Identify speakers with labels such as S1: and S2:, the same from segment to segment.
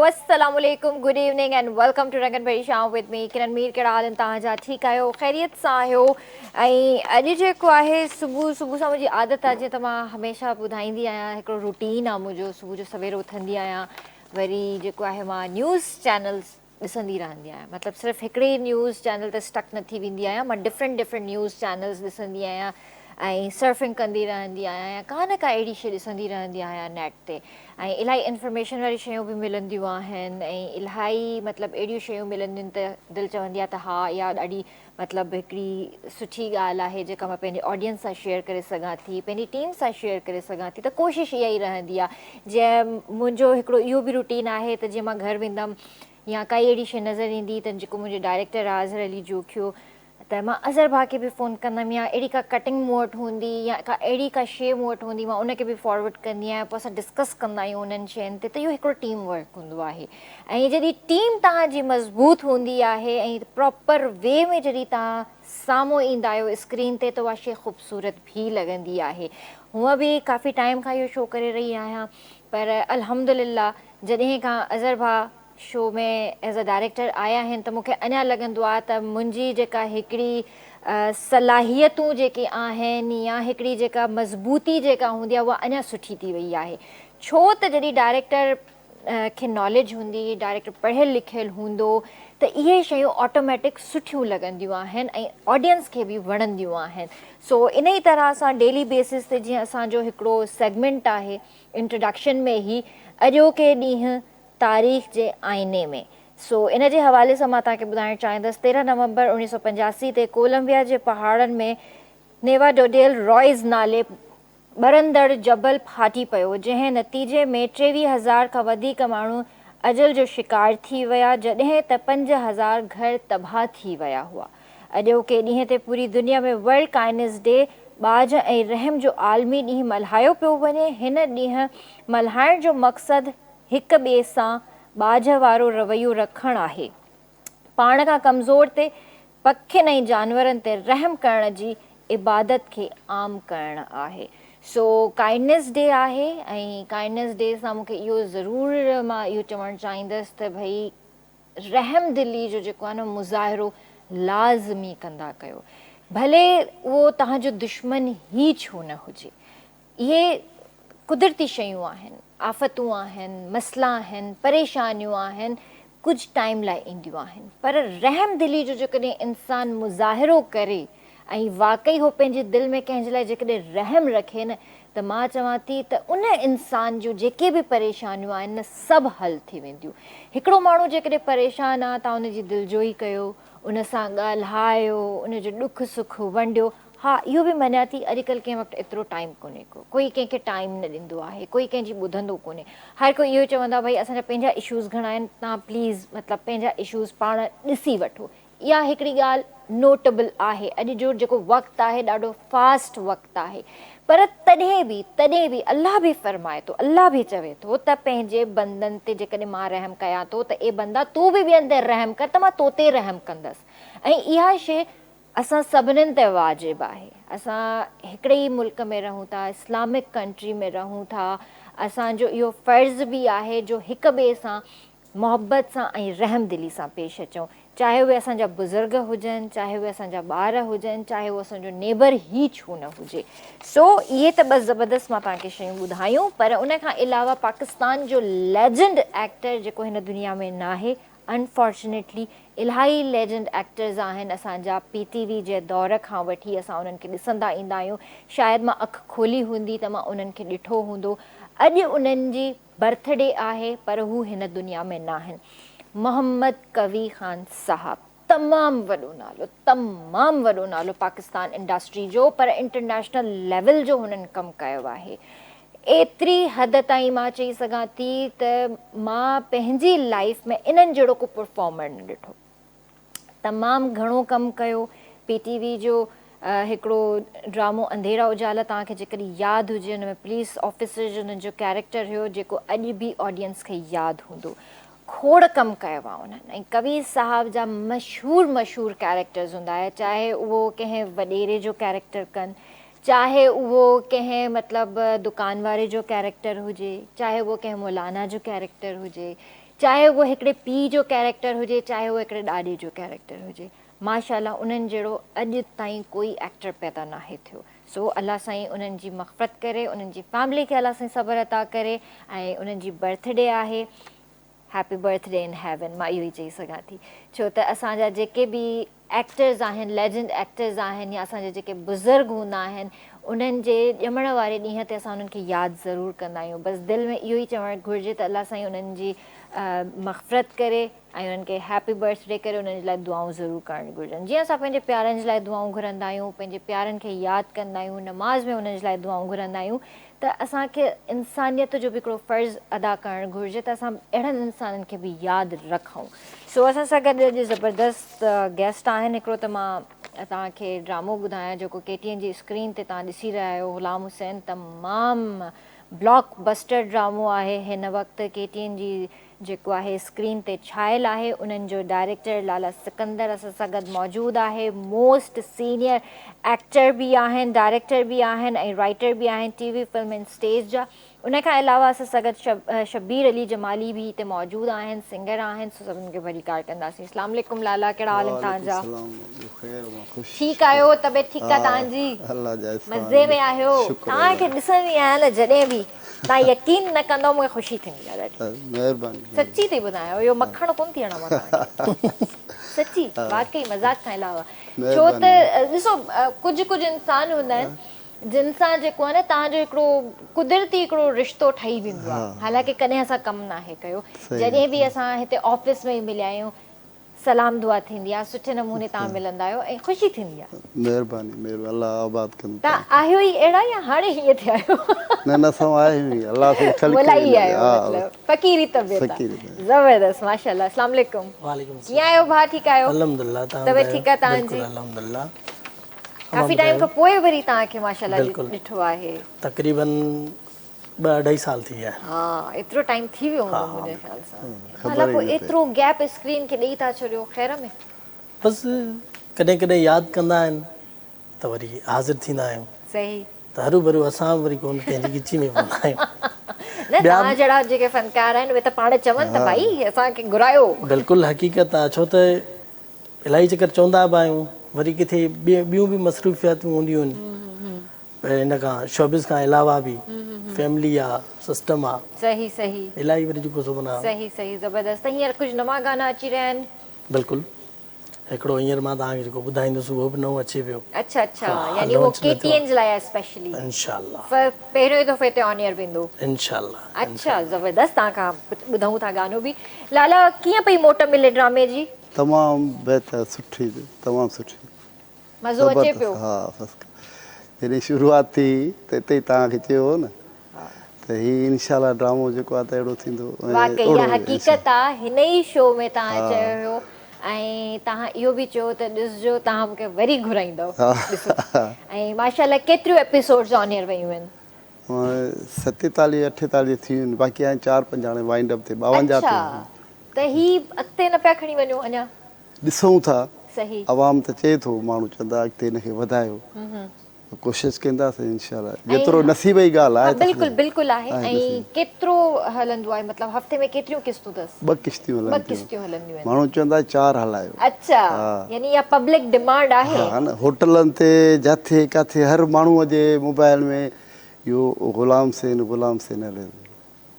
S1: अस्सलामुअलैकुम, good evening and welcome to रंगन भरी शाम विद मी किरण मीर। कहिड़ा हाल आहिनि तव्हांजा? ठीकु आहियो? ख़ैरियत सां आहियो? ऐं अॼु जेको आहे सुबुह सुबुह सां मुंहिंजी आदत आहे, जीअं त मां हमेशह ॿुधाईंदी आहियां, हिकिड़ो रूटीन आहे मुंहिंजो। सुबुह जो सवेर उथंदी आहियां, वरी जेको आहे मां न्यूज़ चैनल्स ॾिसंदी रहंदी आहियां। मतिलबु सिर्फ़ु हिकिड़े न्यूज़ चैनल ते स्टक न थी वेंदी आहियां, मां डिफरेंट न्यूज़ चैनल्स ॾिसंदी आहियां ऐं सर्फिंग कंदी रहंदी आहियां, या का न का अहिड़ी शइ ॾिसंदी रहंदी आहियां नेट ते। ऐं इलाही इंफॉर्मेशन वारी शयूं बि मिलंदियूं आहिनि, ऐं इलाही मतिलबु अहिड़ियूं शयूं मिलंदियूं आहिनि त दिलि चवंदी आहे त हा, इहा ॾाढी मतिलबु हिकिड़ी सुठी ॻाल्हि आहे जेका मां पंहिंजे ऑडियंस सां शेयर करे सघां थी, पंहिंजी टीम सां शेयर करे सघां थी। त कोशिशि इहा ई रहंदी आहे। जीअं मुंहिंजो हिकिड़ो इहो बि रूटीन आहे त जीअं मां घरु वेंदमि या काई अहिड़ी शइ नज़र ईंदी त जेको मुंहिंजो डायरेक्टर आहे अज़हर अली जोखियो, त मां अज़हर भाउ खे बि फ़ोन कंदमि, या अहिड़ी का कटिंग मूं वटि हूंदी या का अहिड़ी का शइ मूं वटि हूंदी, मां उनखे बि फॉरवर्ड कंदी आहियां। पोइ असां डिस्कस कंदा आहियूं उन्हनि शयुनि ते। त इहो हिकिड़ो टीम वर्क हूंदो आहे। ऐं जॾहिं टीम तव्हांजी मज़बूत हूंदी आहे ऐं प्रॉपर वे में जॾहिं तव्हां साम्हूं ईंदा आहियो स्क्रीन ते, त उहा शइ ख़ूबसूरत बि लॻंदी आहे। हूअं बि काफ़ी टाइम खां इहो शो करे रही आहियां, पर अल्हम्दुलिल्लाह जॾहिं खां अज़हर भाउ शो में एज़ अ डायरेक्टर आया आहिनि, त मूंखे अञा लॻंदो आहे त मुंहिंजी जेका हिकिड़ी सलाहियतूं जेके आहिनि, या हिकिड़ी जेका मज़बूती जेका हूंदी आहे, उहा अञा सुठी थी वई आहे। छो त जॾहिं डायरेक्टर खे नॉलेज हूंदी, डायरेक्टर पढ़ियलु लिखियलु हूंदो, त इहे शयूं ऑटोमेटिक सुठियूं लॻंदियूं आहिनि ऐं ऑडियंस खे बि वणंदियूं आहिनि। सो इन ई तरह सां डेली बेसिस ते जीअं असांजो हिकिड़ो सेगमेंट आहे इंट्रोडक्शन में ई, अॼोके ॾींहुं तारीख़ जे आईने में। सो इन जे हवाले सां मां तव्हांखे ॿुधाइणु चाहींदसि, 13 नवंबर 1985 ते कोलंबिया जे पहाड़नि में नेवाडोडेल रॉयज़ नाले ॿरंदड़ जबल फाटी पियो, जंहिं नतीजे में 23,000 खां वधीक माण्हू अजल जो शिकार थी विया, जॾहिं त 5,000 घर तबाह थी विया हुआ। अॼोके ॾींहं ते पूरी दुनिया में वर्ल्ड काइंडनेस डे ॿाझ ऐं रहम जो आलमी ॾींहुं मल्हायो पियो वञे। हिन ॾींहुं मल्हाइण जो मक़सदु हिक ॿिए सां ॿाझ वारो रवैयो रखणु आहे, पाण खां कमज़ोर ते, पखियुनि ऐं जानवरनि ते रहम करण जी इबादत खे आम करणु आहे। सो काइंडनेस डे आहे, ऐं काइंडनेस डे सां मूंखे इहो ज़रूरु मां इहो चवणु चाहींदसि त भई रहम दिली जो जेको आहे न मुज़ाहिरो लाज़मी कंदा कयो, भले उहो तव्हांजो दुश्मन ई छो न हुजे। इहे कुदरती शयूं आहिनि, आफ़तूं आहिनि, मसइला आहिनि, परेशानियूं आहिनि, कुझु टाइम लाइ ईंदियूं आहिनि। पर रहम दिली जो जेकॾहिं इंसानु मुज़ाहिरो करे ऐं वाक़ई उहो पंहिंजे दिलि में कंहिंजे लाइ जेकॾहिं रहम रखे न, त मां चवां थी त उन इंसान जूं जेके बि परेशानियूं आहिनि न, सभु हल थी वेंदियूं। हिकिड़ो माण्हू जेकॾहिं परेशान आहे, तव्हां उनजी दिलजोई कयो, उन सां ॻाल्हायो, उनजो ॾुख सुख वंडियो। हा, इहो बि मञा थी अॼुकल्ह कंहिं वटि एतिरो टाइम कोन्हे को, कोई कंहिंखे टाइम न ॾींदो आहे, कोई कंहिंजी ॿुधंदो कोन्हे। हर कोई इहो चवंदो आहे भई असांजा पंहिंजा इशूज़ घणा आहिनि, तव्हां प्लीज़ मतिलबु पंहिंजा इशूज़ पाण ॾिसी वठो। इहा हिकिड़ी ॻाल्हि नोटेबल आहे। अॼु जो जेको वक़्तु आहे ॾाढो फास्ट वक़्तु आहे, पर तॾहिं बि अलाह बि फ़रमाए थो, अलाह बि चवे थो त पंहिंजे बंदनि ते जेकॾहिं मां रहम कयां थो, त ए बंदा तूं बि ॿियनि ते रहम कर, त मां तो ते रहम कंदसि। ऐं इहा शइ असां सभिनीनि ते वाजिबु आहे। असां हिकिड़े ई मुल्क में रहूं था, इस्लामिक कंट्री में रहूं था, असांजो इहो फ़र्ज़ु बि आहे जो हिक ॿिए सां मोहबत सां ऐं रहम दिली सां पेश अचूं। चाहे उहे असांजा बुज़ुर्ग हुजनि, चाहे उहे असांजा ॿार हुजनि, चाहे उहो असांजो नेबर ई छो न हुजे। सो इहे त बसि ज़बरदस्त मां तव्हांखे शयूं ॿुधायूं, पर उन खां अलावा पाकिस्तान जो लेजेंड एक्टर जेको हिन दुनिया में न आहे, अनफॉर्चुनेटली इलाही लेजेंड एक्टर्स आहिनि असांजा। PTV जे दौर खां वठी असां उन्हनि खे ॾिसंदा ईंदा आहियूं। शायदि मां अखि खोली हूंदी त मां उन्हनि खे ॾिठो हूंदो। अॼु उन्हनि जी बर्थडे आहे, पर हू हिन दुनिया में न आहिनि। मोहम्मद कवी ख़ान साहब, तमामु वॾो नालो, तमामु वॾो नालो पाकिस्तान इंडस्ट्री जो, पर इंटरनेशनल लेवल जो हुननि कमु कयो आहे। एतिरी हद ताईं मां चई सघां थी त मां पंहिंजी लाइफ में इन्हनि जहिड़ो को परफॉर्मर न ॾिठो। तमामु घणो कमु कयो। PTV जो हिकिड़ो ड्रामो अंधेरा उजाला तव्हांखे जेकॾहिं यादि हुजे, हुन में पुलिस ऑफिसर जो हुननि जो कैरेक्टर हुयो, जेको अॼु बि ऑडियंस खे यादि हूंदो। खोड़ कमु कयो आहे उन्हनि। ऐं कवी साहब जा मशहूरु कैरेक्टर्स हूंदा हुआ, चाहे उहो कंहिं वॾेरे जो कैरेक्टर कनि, चाहे उहो कंहिं मतिलबु दुकान वारे जो कैरेक्टर हुजे, चाहे उहो कंहिं मौलाना जो कैरेक्टर हुजे, चाहे उहो हिकिड़े पीउ जो कैरेक्टर हुजे, चाहे उहो हिकिड़े ॾाॾे जो कैरेक्टर हुजे, माशाल्लाह उन्हनि जहिड़ो अॼु ताईं कोई एक्टर पैदा नाहे थियो। सो अलाह साईं उन्हनि जी मग़फ़रत करे, उन्हनि जी फैमिली खे अलाह साईं सब्र अता करे। ऐं उन्हनि जी बर्थडे आहे, हैप्पी बर्थडे इन हेवन, मां इहो ई चई सघां थी। छो त असांजा जेके बि एक्टर्स आहिनि, लेजेंड एक्टर्स आहिनि, या असांजा जेके बुज़ुर्ग हूंदा आहिनि, उन्हनि जे ॼमण वारे ॾींहं ते असां उन्हनि खे यादि ज़रूरु कंदा आहियूं। बसि दिलि में इहो ई चवणु घुरिजे त अलाह साईं उन्हनि जी मग़फ़रत करे ऐं उन्हनि खे हैप्पी बर्थडे करे, उन्हनि जे लाइ दुआऊं ज़रूरु करणु घुरिजनि। जीअं असां पंहिंजे प्यारनि जे लाइ दुआऊं घुरंदा आहियूं, पंहिंजे प्यारनि खे यादि कंदा आहियूं, नमाज़ में उन्हनि जे लाइ दुआऊं घुरंदा आहियूं, त असांखे इंसानियत जो बि हिकिड़ो फ़र्ज़ु अदा करणु घुरिजे त असां अहिड़नि इंसाननि खे बि यादि रखूं। सो असां सां गॾु अॼु ज़बरदस्त गेस्ट आहिनि। हिकिड़ो त मां तव्हांखे ड्रामो ॿुधायां जेको KTN जी स्क्रीन ते तव्हां ॾिसी रहिया आहियो, ग़ुलाम हुसैन। तमामु ब्लॉक बस्टर ड्रामो आहे हिन वक़्तु KTN जी जेको आहे स्क्रीन ते छायल आहे। उन्हनि जो डायरेक्टर लाला सिकंदर असां सां गॾु मौजूदु आहे। मोस्ट सीनियर एक्टर बि आहिनि, डायरेक्टर बि आहिनि ऐं राइटर बि आहिनि TV फिल्म एंड स्टेज जा। उनखां अलावा असां सां गॾु शबीर अली जमाली बि हिते मौजूदु आहिनि, सिंगर आहिनि। सो सभिनि खे वरी कार कंदासीं। अस्सलाम वालेकुम लाला, कहिड़ा हाल आहिनि तव्हांजा? ठीकु आहियो? तबियत ठीकु आहे तव्हांजी? मज़े में आहियो? तव्हांखे ॾिसंदी आहियां न जॾहिं बि, तव्हां यकीन न कंदव, मूंखे ख़ुशी थींदी आहे ॾाढी। सची थी ॿुधायांव, इहो मखण कोन थी हणां मां तव्हांखे, सची वाकई मज़ाक खां अलावा। छो त ॾिसो कुझु इंसान हूंदा आहिनि जिन सां जेको आहे न तव्हांजो हिकिड़ो कुदरती हिकिड़ो रिश्तो ठही वेंदो आहे। हालांकि कॾहिं असां कमु नाहे कयो, जॾहिं बि असां हिते ऑफिस में मिलिया आहियूं, सलाम दुआ थींदी आहे, सुठे नमूने तव्हां मिलंदा आहियो ऐं ख़ुशी थींदी आहे।
S2: महिरबानी महिरबानी, अल्लाह आबाद कंदो।
S1: तव्हां आहियो ई अहिड़ा या हाणे हीअं थिया आहियो?
S2: न न, असां आहियूं ई, अल्लाह से ठल के
S1: वलाई आहियो, मतिलबु फ़क़ीरी तबियत आहे। ज़बरदस्त, माशाल्लाह। अस्सलाम वालेकुम।
S3: वालेकुम
S1: कीअं आहियो भाउ? ठीकु आहियो?
S3: अल्हम्दुलिल्लाह।
S1: तबियत ठीकु आहे तव्हांजी?
S3: अल्हम्दुलिल्लाह।
S1: काफ़ी टाइम खां पोइ वरी तव्हांखे माशाल्लाह ॾिठो आहे।
S3: तक़रीबन 2-2.5 साल थी विया।
S1: हा, एतिरो टाइम थी वियो हूंदो मुंहिंजे ख़्याल सां। भला पोइ एतिरो गैप स्क्रीन खे ॾेई था छॾियो, ख़ैर में?
S3: बसि कॾहिं कॾहिं यादि कंदा आहिनि त वरी हाज़िर थींदा आहियूं।
S1: सही।
S3: त हरू भरू असां वरी कोन कंहिंजी गिची में पवंदा आहियूं।
S1: न, तव्हां जहिड़ा जेके फ़नकार आहिनि उहे त पाण चवनि त भई असांखे घुरायो।
S3: बिल्कुलु हक़ीक़त आहे, छो त इलाही चकर चवंदा बि आहियूं, वरी किथे ॿियूं बि मसरूफ़ियातूं हूंदियूं आहिनि। हिन खां शोबिस खां अलावा बि फैमिली आहे, सिस्टम आहे।
S1: सही सही।
S3: इलाही वरी जेको सुबुह
S1: सही सही, ज़बरदस्त। हींअर कुझु नवां गाना अची रहिया आहिनि?
S3: बिल्कुलु। हिकिड़ो हींअर मां तव्हांखे जेको ॿुधाईंदुसि उहो बि नओं अचे पियो।
S1: अच्छा अच्छा, यानी उहो KTN जे लाइ आहे स्पेशली?
S3: इंशाअल्लाह।
S1: पहिरियों ई दफ़े ते ऑन एयर वेंदो?
S3: इंशाअल्लाह।
S1: अच्छा, ज़बरदस्त। तव्हां खां ॿुधूं था गानो बि। लाला, कीअं पई मोट मिले ड्रामे जी?
S2: तमामु बहितर, सुठी, तमामु सुठी,
S1: मज़ो अचे पियो?
S2: हा, जॾहिं शुरूआति थी त हिते ई तव्हांखे चयो न त हीउ इंशाअल्लाह ड्रामो जेको आहे त अहिड़ो थींदो।
S1: वाकई इहा हक़ीक़त आहे। हिन ई शो में तव्हां चयो हुयो ऐं तव्हां इहो बि चयो त ॾिसजो, तव्हां मूंखे वरी घुराईंदव। ऐं माशाल्लाह केतिरियूं एपिसोड्स ऑन एयर वयूं आहिनि?
S2: 47-48 थी वियूं आहिनि, बाक़ी हाणे 4-5 हाणे वाइंड अप थिए, 52 थिए।
S1: त ही अॻिते न पिया खणी वञो अञा?
S2: ॾिसूं था।
S1: सही।
S2: आवाम त चए थो, माण्हू चवंदा अॻिते हिनखे वधायो, कोशिशि कंदासीं इंशाअल्लाह, जेतिरो नसीब जी ॻाल्हि आहे।
S1: बिल्कुलु बिल्कुलु आहे। ऐं केतिरो हलंदो आहे, मतिलबु हफ़्ते में केतिरियूं क़िस्तूं अथसि?
S2: 2 किश्तियूं
S1: हलंदियूं आहिनि।
S2: माण्हू चवंदा 4 हलायो।
S1: अच्छा, यानी इहा पब्लिक डिमांड आहे?
S2: हा न, होटलनि ते जिथे किथे हर माण्हूअ जे मोबाइल में इहो ग़ुलाम हुसैन हले।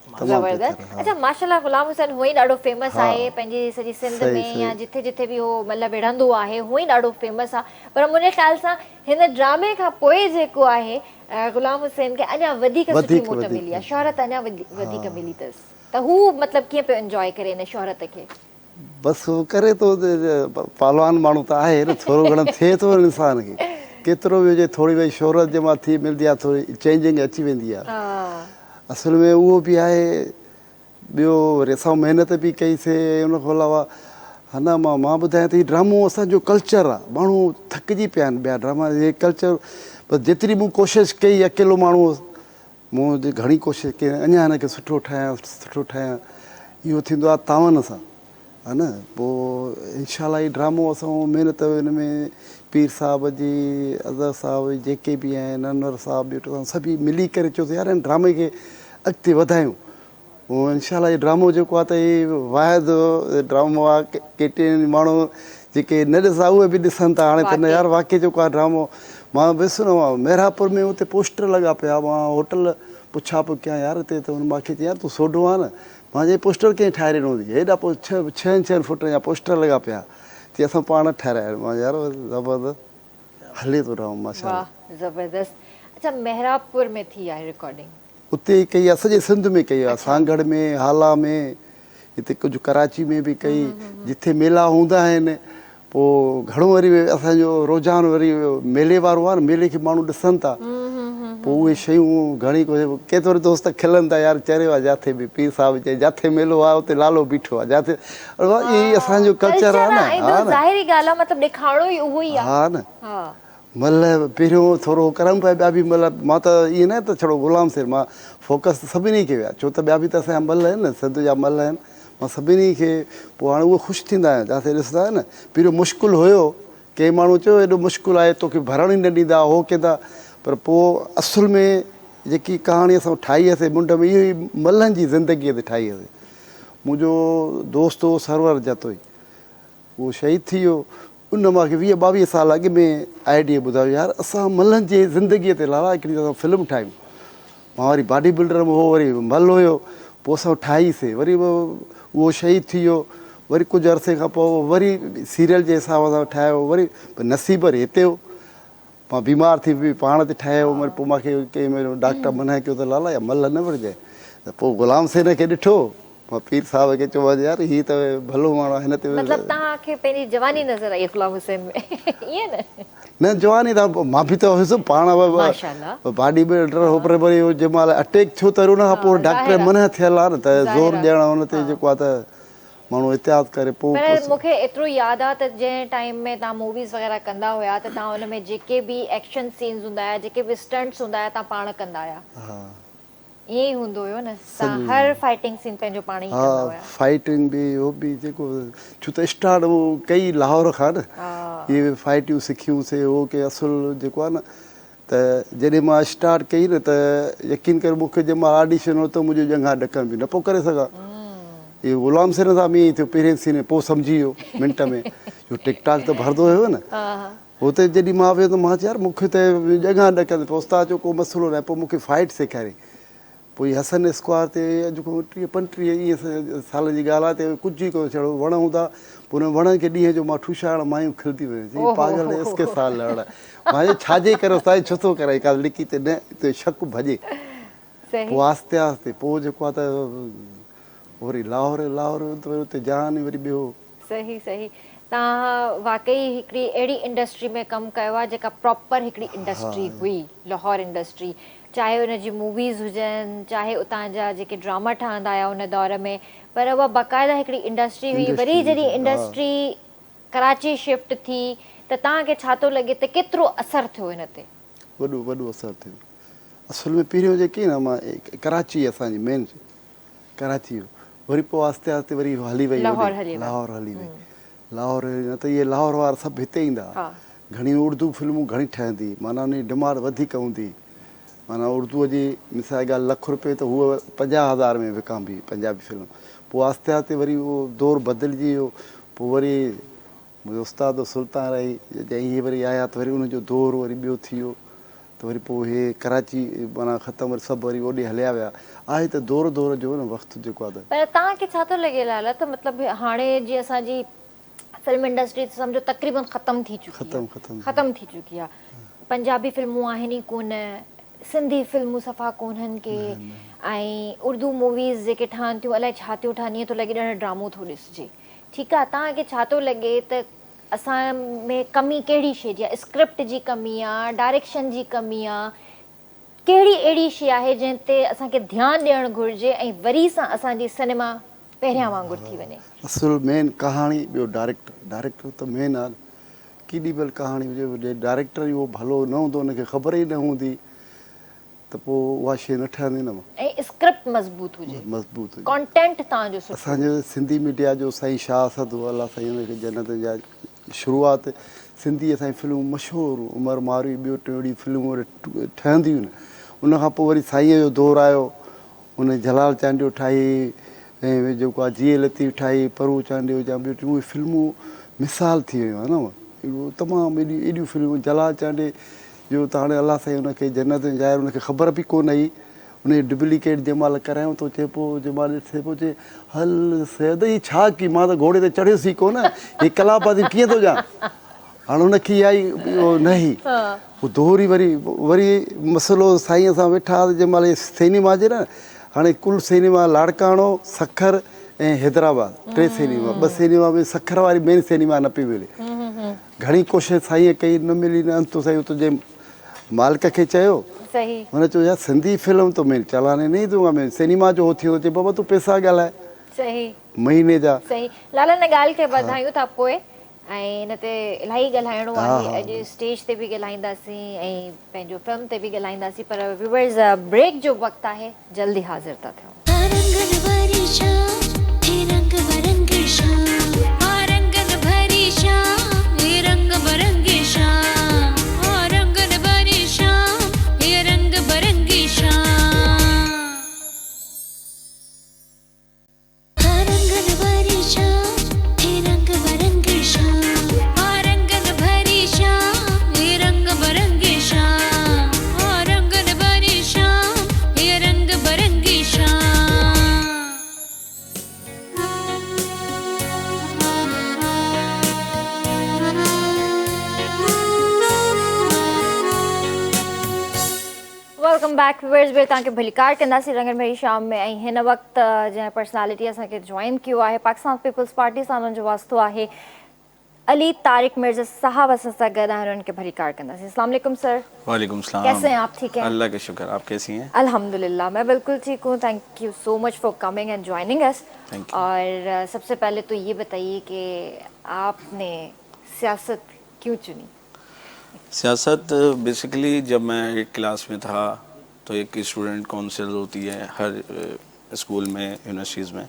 S1: ज़बरदस्त। अच्छा, माशाल्लाह ग़ुलाम हुसैन हुअं ई ॾाढो फेमस आहे पंहिंजी सॼी सिंध में, या जिथे जिथे बि उहो मतिलबु विढ़ंदो आहे हुअं ई ॾाढो फेमस आहे। पर मुंहिंजे ख़्याल सां हिन ड्रामे खां पोइ जेको आहे ग़ुलाम हुसैन खे अञा वधीक सुठी मोट मिली आहे, शोहरत अञा वधीक मिली अथसि। त हू मतिलबु कीअं पियो एंजॉय करे हिन शोहरत खे?
S2: बसि उहो करे थो, पहलवान माण्हू त आहे न, थोरो घणो थिए थो इंसान खे, केतिरो बि हुजे, थोरी वरी शोहरत जे मां थी मिलंदी आहे, थोरी चेंजिंग अची वेंदी आहे। असल में उहो बि आहे। ॿियो वरी असां महिनत बि कईसीं उन खां अलावा। हा न, मां ॿुधायां त हीउ ड्रामो असांजो कल्चर आहे। माण्हू थकिजी पिया आहिनि ॿिया ड्रामा, इहे कल्चर। बसि जेतिरी मूं कोशिशि कई, अकेलो माण्हू मूं घणी कोशिशि कई, अञा हिनखे सुठो ठाहियां। इहो थींदो आहे तावन सां, हा न। पोइ इंशाअल्लाह हीउ ड्रामो असां महिनत हिन में पीर साहिब जी, अज़हर साहिब जेके बि आहिनि, अनवर साहिब, सभई मिली करे चयोसीं यार हिन ड्रामे खे अॻिते वधायूं। उहो इनशाला इहो ड्रामो जेको आहे त इहे वाहिदु ड्रामो आहे केतिरनि माण्हू जेके न ॾिसा उहे बि ॾिसनि था हाणे त न यार वाक़ई जेको आहे ड्रामो मां ॾिसंदो आहियां मेरापुर में हुते पोस्टर लॻा पिया मां होटल पुछा पियो कयां यार हिते त हुन मूंखे चई यार तूं सोढो आहे न मां चई पोस्टर कीअं ठाहे ॾिनो अथई हेॾा पोइ छहनि फुट जा पोस्टर लॻा पिया चई असां पाण ठाहिराया मां यार ज़बरदस्त हले थो ड्रामो माशा
S1: ज़बरदस्त अच्छा मेहरापुर में थी आहे रिकॉर्डिंग
S2: उते कई आहे सॼे सिंध में कई आहे सांगड़ में हाला में हिते कुझु कराची में बि कई जिथे मेला हूंदा आहिनि पोइ घणो वरी असांजो रुझान वरी मेले वारो आहे न मेले खे माण्हू ॾिसनि था पोइ उहे शयूं घणी कुझु केतिरो दोस्त खिलनि था यार चरियो आहे जिथे बि पीर साहिबु चए जिथे मेलो आहे उते लालो बीठो आहे जिथे इहे असांजो कल्चर आहे न
S1: ज़ाहिरी ॻाल्हि आहे मतिलबु ॾेखारणो ई उहो ई आहे
S2: हा न मतिलबु पहिरियों थोरो करमु पिया ॿिया बि मतिलबु मां त ईअं न त छड़ो ग़ुलाम सिर मां फोकस त सभिनी खे विया छो त ॿिया बि त असांजा मल आहिनि न सिंध जा मल आहिनि मां सभिनी खे पोइ हाणे उहो ख़ुशि थींदा आहिनि जिते ॾिसंदा आहिनि न पहिरियों मुश्किलु हुयो कंहिं माण्हू चयो एॾो मुश्किलु आहे तोखे भरण ई न ॾींदा हो कंदा पर पोइ असुल में जेकी कहाणी असां ठाही हुअसीं मुंड में इहो ई मलनि जी ज़िंदगीअ ते ठाही हुअसीं मुंहिंजो दोस्त हो सरवर जतोई उहो शहीद थी वियो उन मूंखे 20-22 साल अॻु में आइडिया ॿुधायो यार असां मलनि जे ज़िंदगीअ ते लाला हिकिड़ी असां फिल्म ठाहियूं मां वरी बॉडी बिल्डर में हो वरी मल हुयो पोइ असां ठाहीसीं वरी उहो शहीद थी वियो वरी कुझु अरसे खां पोइ वरी सीरियल जे हिसाब सां ठाहियो वरी नसीब वरी हिते हो मां बीमार थी बि पाण ते ठाहियो वरी पोइ मूंखे कंहिं महिल डॉक्टर मना कयो त लाला या मल न विझाए त पोइ ग़ुलाम सेन खे ॾिठो मां पीर साहिब खे चयो यार हीअ त भलो माण्हू आहे हिन ते
S1: मतिलबु तव्हांखे पंहिंजी जवानी नज़र आई ग़ुलाम हुसैन में ईअं
S2: न जवानी त मां बि त हुयुसि पाण बॉडी बिल्डर हो पर वरी जंहिं महिल अटैक थियो त उन खां पोइ डॉक्टर मना थियल आहे न त ज़ोर ॾियणु हुन ते जेको आहे त माण्हू एहतियात करे पोइ
S1: पर मूंखे एतिरो यादि आहे त जंहिं टाइम में तव्हां मूवीज़ वग़ैरह कंदा हुया त तव्हां हुन में जेके बि एक्शन सीन्स हूंदा हुया जेके बि स्टंट्स हूंदा हुया तव्हां पाण कंदा हुया ईअं ई हूंदो हुयो न तव्हां हर फाइटिंग सीन पंहिंजो पाण ई कंदा हुया
S2: फाइटिंग बि उहो बि जेको छो त स्टार्ट उहो कई लाहौर खां न इहे फाइटियूं सिखियूंसीं उहो के असुलु जेको आहे न त जॾहिं मां स्टार्ट कई न त यकीन करे मूंखे जंहिं महिल ऑडिशन हो त मुंहिंजो जंघा ॾकनि बि न पोइ करे सघां इहो ग़ुलाम सिर सां बि ईअं थियो पहिरें सीन पोइ सम्झी वियो मिंट में जो टिक टाक त भरंदो हुयो न हुते जॾहिं मां वियो त मां चयो यार मूंखे त जॻह ॾकनि पोइ उस्ताद जो को मसइलो न आहे पोइ मूंखे फाइट सेखारे पोइ हसन स्क्वायर ते अॼु खां 30-35 ईअं साल जी ॻाल्हि आहे त कुझु ई कोन छड़ो वण हूंदा पोइ हुन वणनि खे ॾींहं जो मां ठूशाइण मायूं खिलंदी वयूं पागल इसके साल लड़ मां छाजे करे उस्ताद छो थो करे का लिकी ते न हिते शक भॼे पोइ आहिस्ते आहिस्ते पोइ जेको आहे त वरी लाहौर वरी उते जान वरी ॿियो
S1: सही सही तव्हां वाकई हिकिड़ी अहिड़ी इंडस्ट्री में कमु कयो आहे जेका प्रॉपर हिकिड़ी इंडस्ट्री हुई लाहौर इंडस्ट्री चाहे हुनजी मूवीज़ हुजनि चाहे उतां जा जेके ड्रामा ठहंदा हुआ उन दौर में पर उहा बाक़ाइदा हिकिड़ी इंडस्ट्री हुई वरी जॾहिं इंडस्ट्री कराची शिफ्ट थी त तव्हांखे छा थो लॻे त केतिरो असरु थियो हिन ते
S2: वॾो असरु थियो असुल में पहिरियों जेके न मां कराची असांजी मेन कराची वरी पोइ आहिस्ते आहिस्ते वरी हली वई लाहौर हली वई लाहौर न त इहे लाहौर वारा सभु हिते ईंदा घणी उर्दू फिल्मूं घणी ठहंदी माना उन जी डिमांड वधीक हूंदी माना उर्दूअ जी मिसाल ॻाल्हि ₹1,00,000 त हूअ 50,000 में विकाम बि पंजाबी फिल्म पोइ आहिस्ते आहिस्ते वरी उहो दौरु बदिलिजी वियो पोइ वरी मुंहिंजो उस्ताद सुल्तान रही इहे वरी आया त वरी उनजो दौरु वरी ॿियो थी वियो त वरी पोइ इहे कराची माना ख़तमु वरी सभु वरी ओॾे हलिया विया आहे त दौर जो न वक़्तु जेको आहे
S1: पर तव्हांखे छा थो लॻे लाला त मतिलबु हाणे जीअं असांजी फिल्म इंडस्ट्री सम्झो तक़रीबन ख़तमु थी चुकी आहे पंजाबी फिल्मूं आहिनि ई कोन सिंधी फिल्मूं सफ़ा कोन्हनि के ऐं उर्दू मूवीज़ जेके ठहनि थियूं अलाए छा थियूं ठहनि ईअं थो लॻे ॼण ड्रामो थो ॾिसिजे ठीकु आहे तव्हांखे छा थो लॻे त असां में कमी कहिड़ी शइ जी आहे स्क्रिप्ट जी कमी आहे डायरेक्शन जी कमी आहे कहिड़ी अहिड़ी शइ आहे जंहिं ते असांखे ध्यानु ॾियणु घुरिजे ऐं वरी सां असांजी सिनेमा पहिरियां वांगुरु थी वञे
S2: असुलु मेन कहाणी ॿियो डायरेक्टर त मेन आहे केॾी महिल कहाणी हुजे डायरेक्टर उहो भलो न हूंदो हुनखे ख़बर ई न हूंदी त पोइ उहा शइ न ठहंदी न
S1: ऐं स्क्रिप्ट मज़बूत हुजे कंटेंट तव्हांजो
S2: असांजो सिंधी मीडिया जो साईं शाह असद अलाह साईं हुनखे जन्नत जा शुरूआति सिंधी असांजी फिल्मूं मशहूरु उमर मारी ॿियूं टियों ॾींहुं फिल्मूं ठहंदियूं आहिनि उनखां पोइ वरी साईंअ जो दौरु आयो उन जलाल चांडियो ठाही ऐं जेको आहे जीए लतीफ़ ठाही परू चांडियो जा ॿियूं उहे फिल्मूं मिसाल थी वियूं आहे न उहो तमामु एॾियूं फिल्मूं जलाल चांडे जो त हाणे अलाह साईं हुनखे जन्नत में जाए हुनखे ख़बर बि कोन आई उन डुप्लीकेट जंहिं महिल करायूं थो चए पोइ जंहिं महिल थिए पोइ चए हल सैद ई छा की मां त घोड़े ते चढ़ियोसीं कोन हीअ कलापाती कीअं थो ॼाण हाणे हुनखे आई न ई पोइ दोहरी वरी मसइलो साईं असां वेठा जंहिं महिल सिनेमा जे न हाणे कुल सिनेमा लाड़काणो सखर ऐं हैदराबाद 3 सिनेमा 2 सिनेमा में सखर वारी मेन सिनेमा न पई मिले घणी कोशिशि साईं कई न मिली न अंत साईं तुंहिंजे मालिक खे चयो
S1: सही
S2: हुन चयो यार सिंधी फिल्म तो मैं चलाने नहीं दूंगा मैं सिनेमा जो थी थो चए बाबा तूं पैसा ॻाल्हाए
S1: सही
S2: महीने जा
S1: सही लाला हिन ॻाल्हि खे वधायूं था पोइ ऐं हिन ते इलाही ॻाल्हाइणो आहे अॼु स्टेज ते बि ॻाल्हाईंदासीं ऐं पंहिंजो फिल्म ते बि ॻाल्हाईंदासीं पर व्यूअर्स ब्रेक जो वक़्तु आहे जल्दी हाज़िर था थियूं वेलकम बैक व्यूअर्स ॿियो तव्हांखे भलीकार कंदासीं रंगन भरी शाम में ऐं हिन वक़्तु जंहिं पर्सनैलिटी असांखे जॉइन कयो आहे पाकिस्तान पीपल्स पार्टी सां हुननि जो वास्तो आहे अली तारिक मिर्ज़ा साहब असां सां गॾु आहिनि उन्हनि खे भलीकार कंदासीं अस्सलाम वालेकुम सर
S4: वालेकुम सलाम
S1: कैसे हैं आप ठीक हैं
S4: अल्लाह का शुक्र आप कैसी हैं
S1: अल्हम्दुलिल्लाह मैं बिल्कुल ठीक हूँ thank you so much for coming and joining us और सबसे पहले तो ये बताइए कि आपने सियासत क्यों चुनी
S4: सियासत बेसिकली जब मैं 8th क्लास में था तो एक स्टूडेंट काउंसिल होती है हर स्कूल में यूनिवर्सिटीज़ में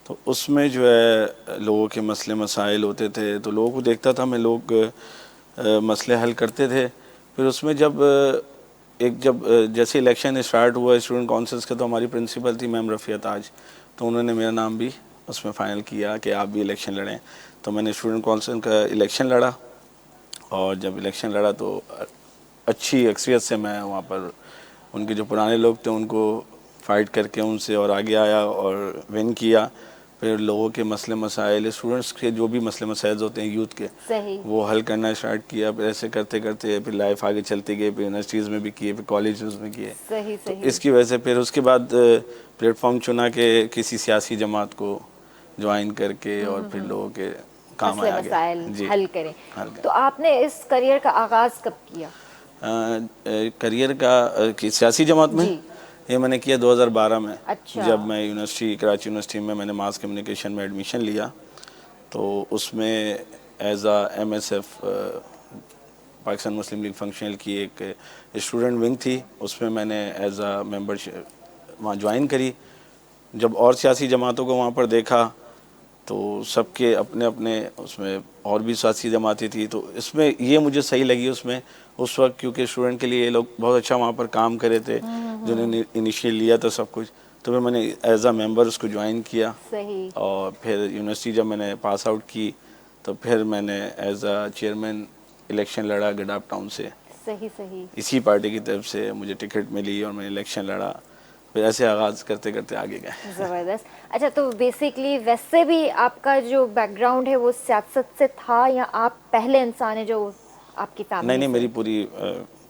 S4: तो उसमें जो है लोगों के मसले मसाइल होते थे तो लोगों को देखता था मैं लोग मसले हल करते थे फिर उसमें जब जैसे इलेक्शन स्टार्ट हुआ स्टूडेंट काउंसिल्स का तो हमारी प्रिंसिपल थी मैम रफ़िया ताज तो उन्होंने मेरा नाम भी उसमें फ़ाइनल किया कि आप भी इलेक्शन लड़ें तो मैंने स्टूडेंट काउंसिल का इलेक्शन लड़ा और जब इलेक्शन लड़ा तो अच्छी अक्सरियत से मैं वहाँ पर उनके जो पुराने लोग थे उनको फ़ाइट करके उनसे और आगे आया और विन किया फिर लोगों के मसले मसाइल स्टूडेंट्स के जो भी मसले मसाइल होते हैं यूथ के वो हल करना स्टार्ट किया फिर ऐसे करते करते फिर लाइफ आगे चलती गई फिर यूनिवर्सिटीज़ में भी किए फिर कॉलेजेस में किए तो इसकी वजह से फिर उसके बाद प्लेटफॉर्म चुना कि किसी सियासी जमात को ज्वाइन करके और फिर लोगों के काम आया
S1: हल करें तो आपने इस करियर का आगाज़ कब किया
S4: करियर का सियासी जमात में ये मैंने किया 2012 में
S1: अच्छा।
S4: जब मैं यूनिवर्सिटी कराची यूनिवर्सिटी में मैंने मास कम्युनिकेशन में एडमिशन लिया तो उसमें एज आ MSF पाकिस्तान मुस्लिम लीग फंक्शनल की एक स्टूडेंट विंग थी उसमें मैंने एज आ मेंबरशिप वहाँ ज्वाइन करी जब और सियासी जमातों को वहाँ पर देखा तो सबके अपने अपने उसमें और भी सियासी जमातें थी तो इसमें ये मुझे सही लगी उसमें उस वक्त क्योंकि स्टूडेंट के लिए ये लोग बहुत अच्छा वहाँ पर काम करे थे जिन्होंने इनिशियल लिया था सब कुछ तो फिर मैंने एज आ मेंबर उसको ज्वाइन किया
S1: सही
S4: और फिर यूनिवर्सिटी जब मैंने पास आउट की तो फिर मैंने एज आ चेयरमैन इलेक्शन लड़ा गडाप टाउन से
S1: सही
S4: इसी पार्टी की तरफ से मुझे टिकट मिली और मैंने इलेक्शन लड़ा फिर ऐसे आगाज़ करते करते आगे गए
S1: ज़बरदस्त अच्छा तो बेसिकली वैसे भी आपका जो बैकग्राउंड है वो सियासत से था या आप पहले इंसान है जो आपकी फैमिली
S4: नहीं मेरी पूरी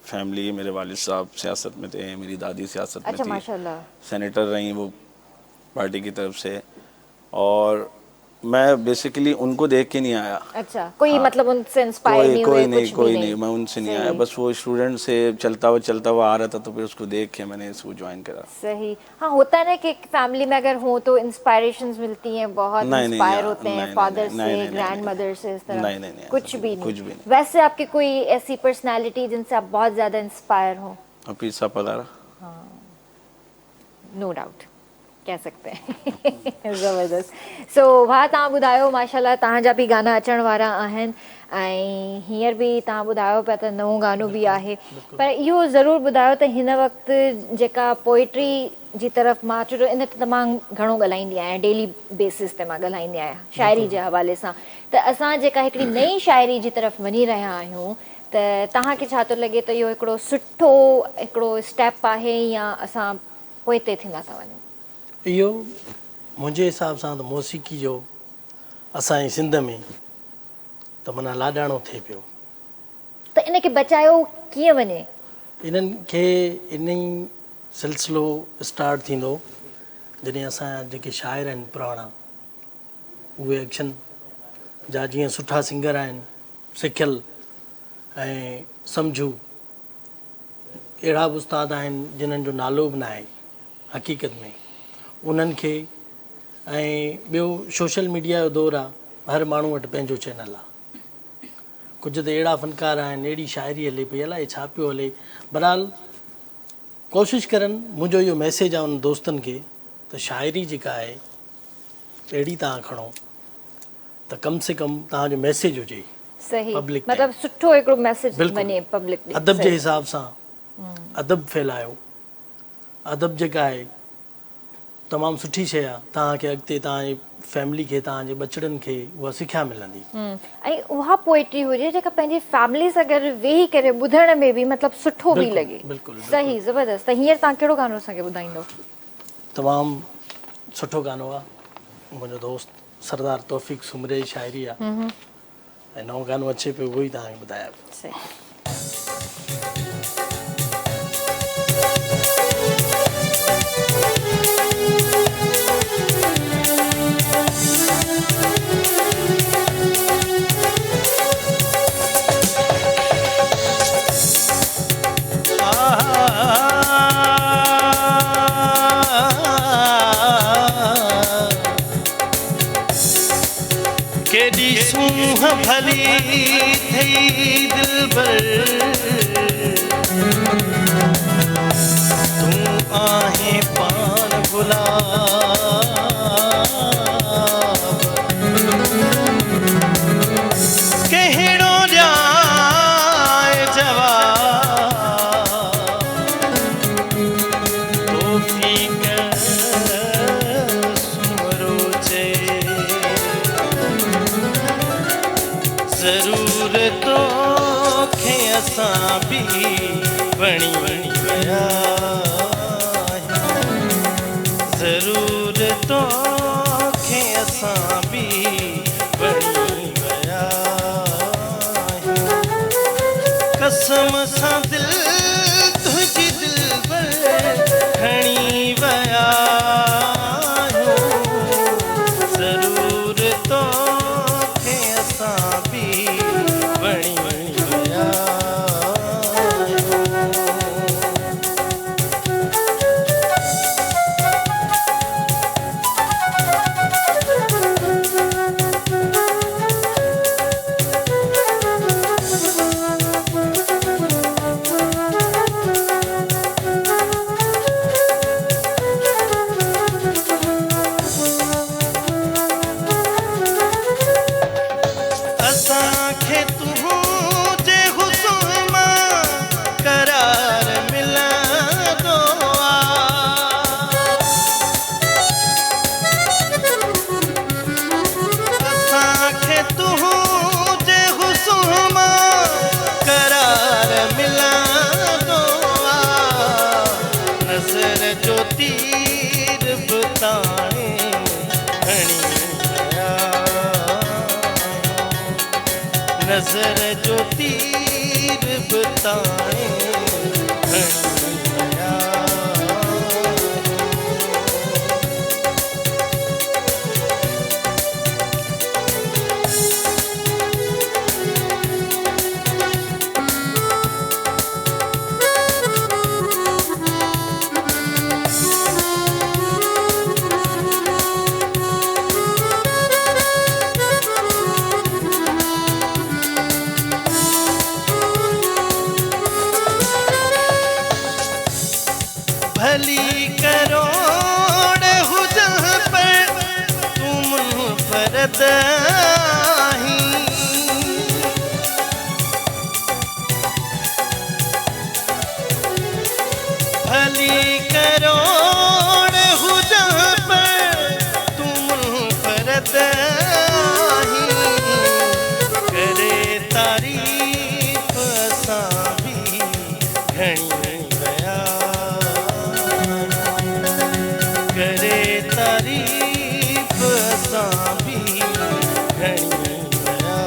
S4: फैमिली मेरे वालिद साहब सियासत में थे मेरी दादी सियासत में
S1: अच्छा
S4: थी
S1: माशाल्लाह
S4: सेनेटर रही वो पार्टी की तरफ से और मैं बेसिकली उनको देख के नहीं आया
S1: अच्छा कोई मतलब उनसे इंस्पायर नहीं हुए
S4: कोई नहीं मैं उनसे नहीं आया बस वो स्टूडेंट से चलता हुआ आ रहा था तो फिर उसको देख के मैंने इसको ज्वाइन करा
S1: सही हाँ होता है ना कि फैमिली में अगर हो तो इंस्पायरेशंस मिलती हैं बहुत इंस्पायर होते हैं फादर से ग्रैंडमदर से इस तरह
S4: नहीं
S1: कुछ भी नहीं वैसे आपकी कोई ऐसी पर्सनालिटी जिनसे आप बहुत ज्यादा इंस्पायर हो
S4: पीसा पधारा
S1: नो डाउट कह सकते हैं। ज़बरदस्त। सो भाउ तव्हां ॿुधायो माशाल्लाह तव्हांजा बि गाना अचण वारा आहिनि ऐं हींअर बि तव्हां ॿुधायो पिया त नओं गानो बि आहे, पर इहो ज़रूरु ॿुधायो त हिन वक़्तु जेका पोइट्री जी तरफ़ मां छो जो इन ते तमामु घणो ॻाल्हाईंदी आहियां, डेली बेसिस ते मां ॻाल्हाईंदी आहियां शाइरी जे हवाले सां, त असां जेका हिकिड़ी नई शाइरी जी तरफ़ वञी रहिया आहियूं त तव्हांखे छा थो लॻे त इहो हिकिड़ो सुठो हिकिड़ो स्टेप आहे या असां पोइ ते थींदा था वञूं?
S3: इहो मुंहिंजे हिसाब सां त मौसीक़ी जो असांजी सिंध में त माना लाॾाणो थिए पियो।
S1: त इन खे बचायो कीअं वञे?
S3: इन्हनि खे इन ई सिलसिलो स्टार्ट थींदो जॾहिं असांजा जेके शाइर आहिनि पुराणा उहे एक्शन जा जीअं सुठा सिंगर आहिनि सिखियल ऐं सम्झू अहिड़ा बि उस्ताद आहिनि जिन्हनि जो नालो बि न आहे हक़ीक़त में, उन्हनि खे ऐं ॿियो सोशल मीडिया जो दौरु आहे, हर माण्हू वटि पंहिंजो चैनल आहे, कुझु त अहिड़ा फ़नकार आहिनि अहिड़ी शाइरी हले पई अलाए छा पियो हले, बहरहाल कोशिशि करनि। मुंहिंजो इहो मैसेज आहे उन दोस्तनि खे त शाइरी जेका आहे अहिड़ी तव्हां खणो त कम से कम तव्हांजो मैसेज हुजे
S1: सही,
S3: पब्लिक
S1: मतलब सुठो हिकिड़ो मैसेज वञे पब्लिक ॾे।
S3: अदब जे हिसाब सां अदब फैलायो। अदब जेका आहे तमामु सुठी शइ आहे, तव्हांखे अॻिते तव्हांजी फैमिली खे तव्हांजे बचड़नि खे उहा सिखिया मिलंदी।
S1: ऐं उहा पोइट्री हुजे जेका पंहिंजी फैमिली सां गॾु वेही करे ॿुधण में बि मतिलबु सुठो बि लॻे।
S3: बिल्कुलु
S1: सही, ज़बरदस्त। त हींअर तव्हां कहिड़ो गानो असांखे ॿुधाईंदो?
S3: तमामु सुठो गानो आहे, मुंहिंजो दोस्त सरदार तौफ़ीक़ सुमरे जी शाइरी आहे ऐं नओं गानो अचे पियो उहो ई तव्हांखे ॿुधायां।
S1: सही।
S3: केॾी सूंह भली थई दिलबर तूं आहे पान गुलाब कहिड़ो ॼाए जवाब तौफ़ीक़ सुमरो चए ज़रूर तोखे असां बि वणी विया ज़रूर तोखे असां बि वणी विया कसम सां दिलि तुंहिंजी दिलबर खणी विया ज़रूर तोखे असां बि वणी विया असांखे तुंहिंजे हुस्न मां करार मिलंदो असांखे तुंहिंजे हुस्न मां करार मिलंदो नज़र जो तीर बि ताणे खणी विया नज़र जो तीर बि ताणे खणी विया भली करोड़
S5: भली करोड़ हुजा पर तुम फरद आही करे तारीफ असां भी घणी वया करे तारीफ असां भी घणी वया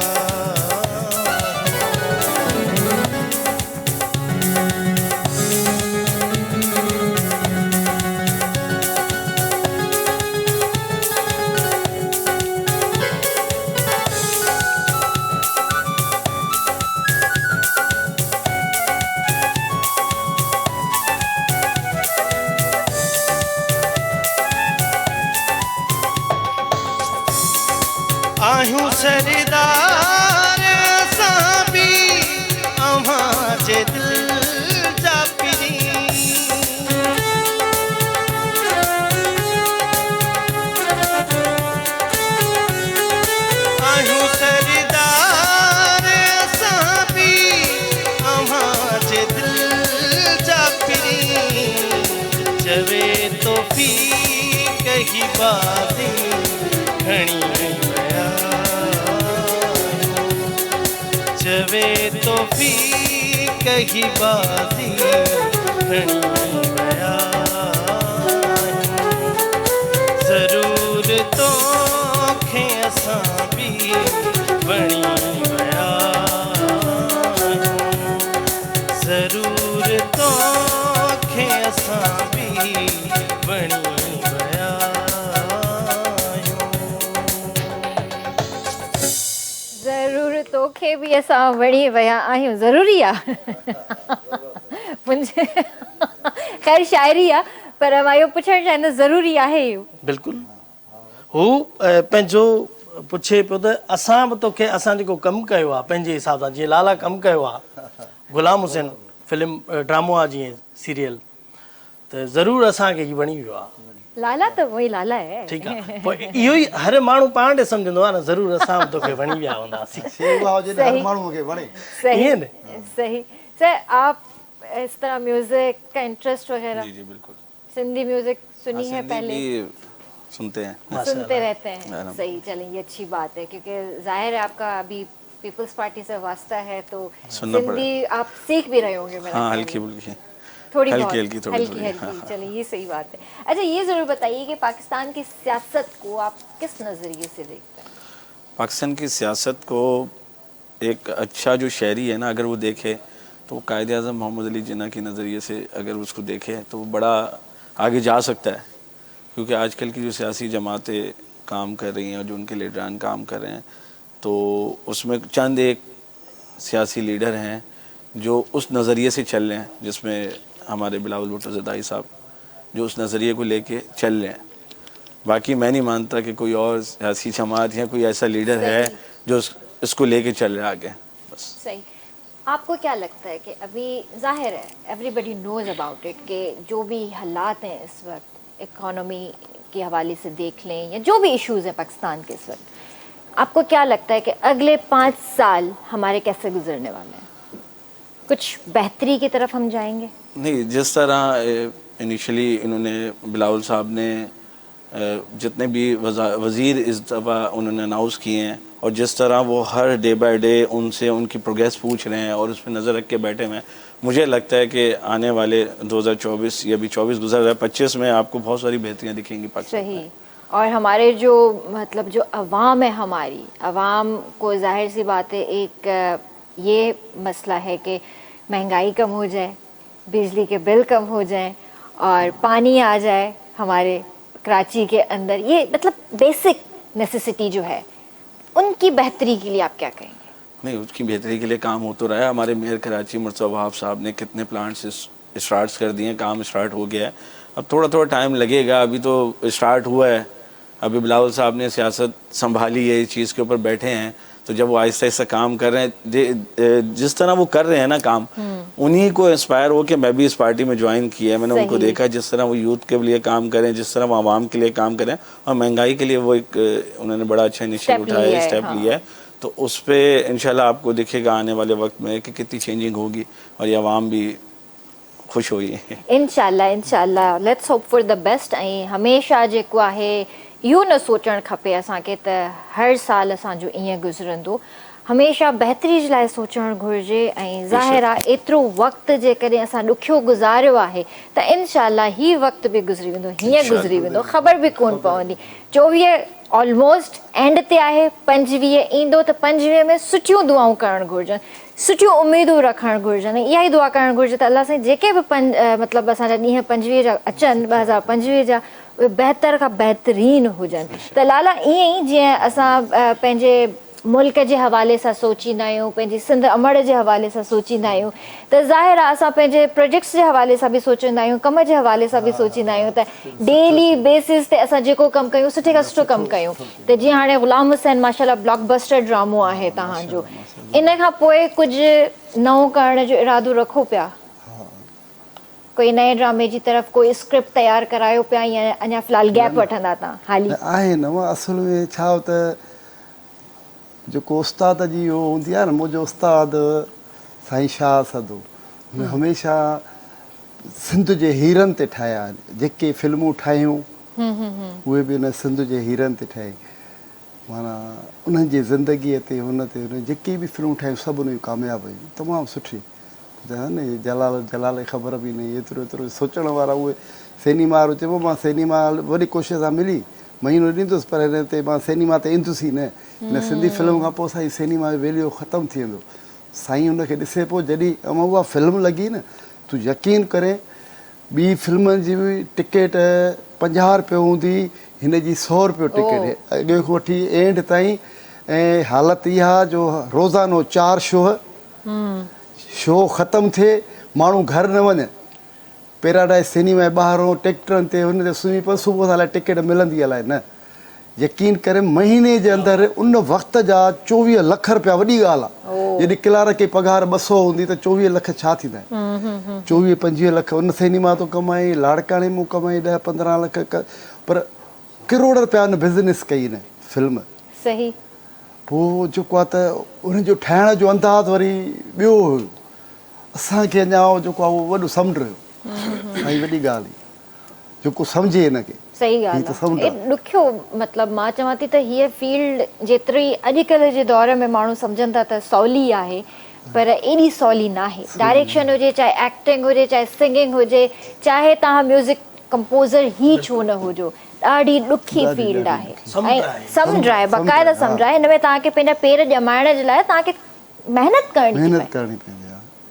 S5: आहियूं सरदार असां बि अव्हां जे दिल जा पिरी आहियूं सरदार असां बि अव्हां जे दिल जा पिरी चवे तो फी कही बाती घणी चवे तो भी कही बाती घणी वया ज़रूर तोखे असां भी बणी वया ज़रूर तोखे असां भी बणी वया
S1: ज़रूर तोखे बि असां वणी विया आहियूं ज़रूरी आहे मुंहिंजे ख़ैर शाइरी आहे पर मां इहो पुछणु चाहींदसि ज़रूरी आहे इहो
S3: बिल्कुलु हू पंहिंजो पुछे पियो त असां बि तोखे असां जेको कमु कयो आहे पंहिंजे हिसाब सां जीअं लाला कमु कयो आहे ग़ुलाम हुसैन फिल्म ड्रामो आहे जीअं सीरियल त ज़रूरु असांखे ही वणी वियो आहे
S1: लाला त वही लाला आहे
S3: ठीकु आहे पोइ इहो ई हर माण्हू पाण ॾे सम्झंदो आहे न ज़रूरु असां बि तोखे वणी विया हूंदासीं
S2: सेवा हुजे त हर माण्हू खे वणे
S1: सही
S3: ईअं न?
S1: सही सर आप इस तरह म्यूजिक का इंटरेस्ट वगैरह
S4: जी जी बिल्कुल
S1: सिंधी म्यूजिक सुनी है
S4: सिंधी
S1: पहले
S4: भी सुनते हैं
S1: सुनते रहते हैं
S4: आराम।
S1: सही चलें ये अच्छी बात है क्योंकि जाहिर है आपका अभी पीपल्स पार्टी से वास्ता है तो
S4: सुनना
S1: सिंधी आप सीख भी रहे होंगे मेरा
S4: हाँ
S1: ख्याल
S4: हल्की
S1: है।
S4: फुल्की
S1: थोड़ी
S4: हल्की
S1: बहुत
S4: हल्की थोड़ी थोड़ी, हाँ,
S1: हल्की चलिए ये सही बात है। अच्छा ये ज़रूर बताइए कि पाकिस्तान की सियासत को आप किस नज़रिए से देखते हैं?
S4: पाकिस्तान की सियासत को एक अच्छा जो शहरी है ना अगर वो देखे तो वो कायदे आज़म मोहम्मद अली जिन्ना के नज़रिए से अगर उसको देखे तो वो बड़ा आगे जा सकता है क्योंकि आजकल की जो सियासी जमातें काम कर रही हैं और जो उनके लीडरान काम कर रहे हैं तो उसमें चंद एक सियासी लीडर हैं जो उस नज़रिए से चल रहे हैं जिसमें हमारे बिलावल भुट्टो ज़रदारी साहब जो उस नज़रिए को लेके चल रहे हैं। बाकी मैं नहीं मानता कि कोई और सियासी जमात या कोई ऐसा लीडर है जो इसको लेके चल रहा है आगे बस।
S1: सही। आपको क्या लगता है कि अभी जाहिर है एवरीबडी नोज अबाउट इट कि जो भी हालात हैं इस वक्त इकोनॉमी के हवाले से देख लें या जो भी इश्यूज़ हैं पाकिस्तान के इस वक्त, आपको क्या लगता है कि अगले 5 साल हमारे कैसे गुजरने वाले हैं? कुछ बेहतरी की तरफ हम जाएंगे?
S4: नहीं, जिस तरह इनिशियली इन्होंने बिलावल साहब ने जितने भी वज़ीर इस दफ़ा उन्होंने अनाउंस किए हैं और जिस तरह वो हर डे बाय डे उनसे उनकी प्रोग्रेस पूछ रहे हैं और उस पर नज़र रख के बैठे हुए हैं, मुझे लगता है कि आने वाले 2024 या अभी 24 गुजर रहा है 25 में आपको बहुत सारी बेहतरियाँ दिखेंगी पाकिस्तान में।
S1: सही। और हमारे जो मतलब जो अवाम है, हमारी अवाम को जाहिर सी बात है एक ये मसला है कि महंगाई कम हो जाए, बिजली के बिल कम हो जाएं और पानी आ जाए हमारे कराची के अंदर, ये मतलब बेसिक नेसेसिटी जो है उनकी बेहतरी के लिए आप क्या कहेंगे?
S4: नहीं, उसकी बेहतरी के लिए काम हो तो रहा है। हमारे मेयर कराची मुर्तज़ा वहाब साहब ने कितने प्लांट्स स्टार्ट कर दिए हैं, काम स्टार्ट हो गया है। अब थोड़ा थोड़ा टाइम लगेगा, अभी तो स्टार्ट हुआ है। अभी बिलावल साहब ने सियासत संभाली है, इस चीज़ के ऊपर बैठे हैं, तो जब वो आहिस्ता आहिस्ता काम कर रहे हैं, जिस तरह वो कर रहे हैं ना काम, उन्हीं को इंस्पायर हो के मैं भी इस पार्टी में ज्वाइन किया है। मैंने उनको देखा जिस तरह वो यूथ के लिए काम करें, जिस तरह वो आवाम के लिए काम करें और महंगाई के लिए वो एक उन्होंने बड़ा अच्छा इनिशिएटिव उठाया है, स्टेप लिया है। तो उस पर इंशाल्लाह आपको दिखेगा आने वाले वक्त में कि कितनी चेंजिंग होगी और ये आवाम भी ख़ुशि हुई।
S1: इंशाल्लाह let's hope for the best. ऐं हमेशह जेको आहे इहो न सोचणु खपे असांखे त हर साल असांजो ईअं गुज़रंदो, हमेशह बहितरी जे लाइ सोचणु घुरिजे। ऐं ज़ाहिर आहे एतिरो वक़्तु जेकॾहिं असां ॾुखियो गुज़ारियो आहे त इनशाला हीउ वक़्तु बि गुज़री वेंदो, हीअं गुज़री वेंदो, ख़बर बि कोन पवंदी। 24 ऑलमोस्ट एंड ते आहे, 25 ईंदो त 25 में सुठियूं दुआऊं करणु घुरिजनि, सुठियूं उमेदूं रखणु घुरिजनि। इहा ई दुआ करणु घुरिजे त अलाह साईं जेके बि मतिलबु असांजा ॾींहं 25 जा अचनि 2025 जा उहे बहितर खां बहितरीन हुजनि। त लाला ईअं ई जीअं असां पंहिंजे मुल्क जे हवाले सां सोचींदा आहियूं, पंहिंजी सिंध अमड़ जे हवाले सां सोचींदा आहियूं, त ज़ाहिर आहे असां पंहिंजे प्रोजेक्ट्स जे हवाले सां बि सोचींदा आहियूं, कम जे हवाले सां बि सोचींदा आहियूं त डेली बेसिस ते असां जेको कमु कयूं सुठे खां सुठो कमु कयूं। त जीअं हाणे ग़ुलाम हुसैन माशाल्लाह ब्लॉकबस्टर ड्रामो आहे तव्हांजो, इन खां पोइ कुझु नओं करण जो इरादो रखो पिया? कोई नए ड्रामे जी तरफ़ कोई स्क्रिप्ट तयारु करायो पिया या अञा फ़िलहाल गैप वठंदा तव्हां हाली?
S2: आहे न, असल में छा हो त जेको उस्ताद जी उहो हूंदी आहे न, मुंहिंजो उस्ताद साईं शाह सदो, हुन हमेशह सिंध जे हीरनि ते ठाहिया आहिनि। जेके फिल्मूं ठाहियूं उहे बि हुन सिंध जे हीरनि ते ठाही, माना उन्हनि जी ज़िंदगीअ ते हुन ते हुन जेके बि फिल्मूं ठाहियूं सभु उन जूं कामयाबु आहियूं, तमामु सुठी। न जलाल ख़बर बि न, एतिरो एतिरो सोचण वारा उहे सिनेमा वारो चइबो मां सिनेमा वॾी कोशिशि सां मिली महीनो ॾींदुसि, पर हिन ते मां सिनेमा ते ईंदुसि ई न। हिन सिंधी फिल्म खां पोइ साईं सिनेमा जो वैल्यू ख़तमु थी वेंदो। साईं हुनखे ॾिसे पोइ जॾहिं उहा फिल्म लॻी न, तूं यकीन करे ॿी फिल्म जी बि टिकेट 50 रुपए हूंदी, हिन जी 100 रुपयो टिकेट अॻे खां वठी एंड ताईं। ऐं हालति इहा जो रोज़ानो 4 शो ख़तमु थिए, माण्हू घर न वञे, पैराडाइज़ सिनेमा जे ॿाहिरों टिकटनि ते हुन ते सुम्ही पए, सुबुह सां अलाए टिकेट मिलंदी अलाए न। यकीन करे महीने जे अंदरि उन वक़्त जा 24 लख रुपया वॾी ॻाल्हि आहे। जॾहिं क्लार्क खे पघार 200 हूंदी त 24 लख छा थींदा आहिनि? 24-25 लख उन सिनेमा तो कमाई, लाड़काणे मूं कमाई 10-15 लख पर करोड़ रुपया उन बिज़नेस कई न फिल्म।
S1: सही।
S2: पोइ जेको आहे त उनजो ठाहिण जो अंदाज़ वरी ॿियो हुयो, असांखे अञा जेको आहे उहो वॾो समुंड हुयो। साईं वॾी ॻाल्हि हुई, जेको सम्झे हिनखे।
S1: सही ॻाल्हि आहे, ॾुखियो मतिलबु मां चवां थी त हीअ फील्ड जेतिरी अॼुकल्ह जे दौर में माण्हू सम्झनि था त सवली आहे, पर एॾी सवली न आहे। डायरेक्शन हुजे, चाहे एक्टिंग हुजे, चाहे सिंगिंग हुजे, चाहे तव्हां म्यूज़िक कंपोज़र ई छो न हुजो, ॾाढी ॾुखी फील्ड आहे। ऐं समुंड आहे, बाक़ाइदा समुंड आहे। हिन में तव्हांखे पंहिंजा पेर ॼमाइण जे लाइ तव्हांखे महिनत करणी पवंदी,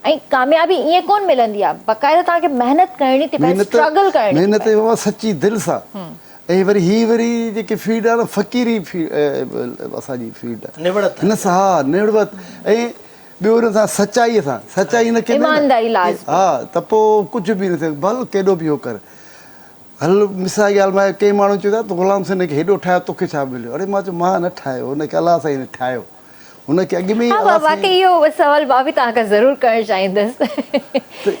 S1: ऐं कामयाबी ईअं कोन मिलंदी आहे, बाक़ाइदा तव्हांखे महिनत करणी थी पए, स्ट्रगल करणी।
S2: महिनत सची दिलि सां। ऐं वरी हीअ वरी जेकी फील्ड आहे न, फ़क़ीरी असांजी फील्ड आहे, हिन सां हा निड़वत ऐं ॿियो हिन सां सचाईअ सां, सचाई हिनखे हा त पोइ कुझु बि न थिए, भल केॾो बि हो कर। हल मिसाल ॻाल्हि मां कंहिं माण्हू चयो था त ग़ुलाम साईं हिनखे हेॾो ठाहियो, तोखे छा मिलियो? अड़े मां चयो मां न ठाहियो, हुनखे अलाह साईं ने ठाहियो, हुनखे अॻु में ई।
S1: वाकई इहो सवाल मां बि तव्हांखां ज़रूरु करणु चाहींदसि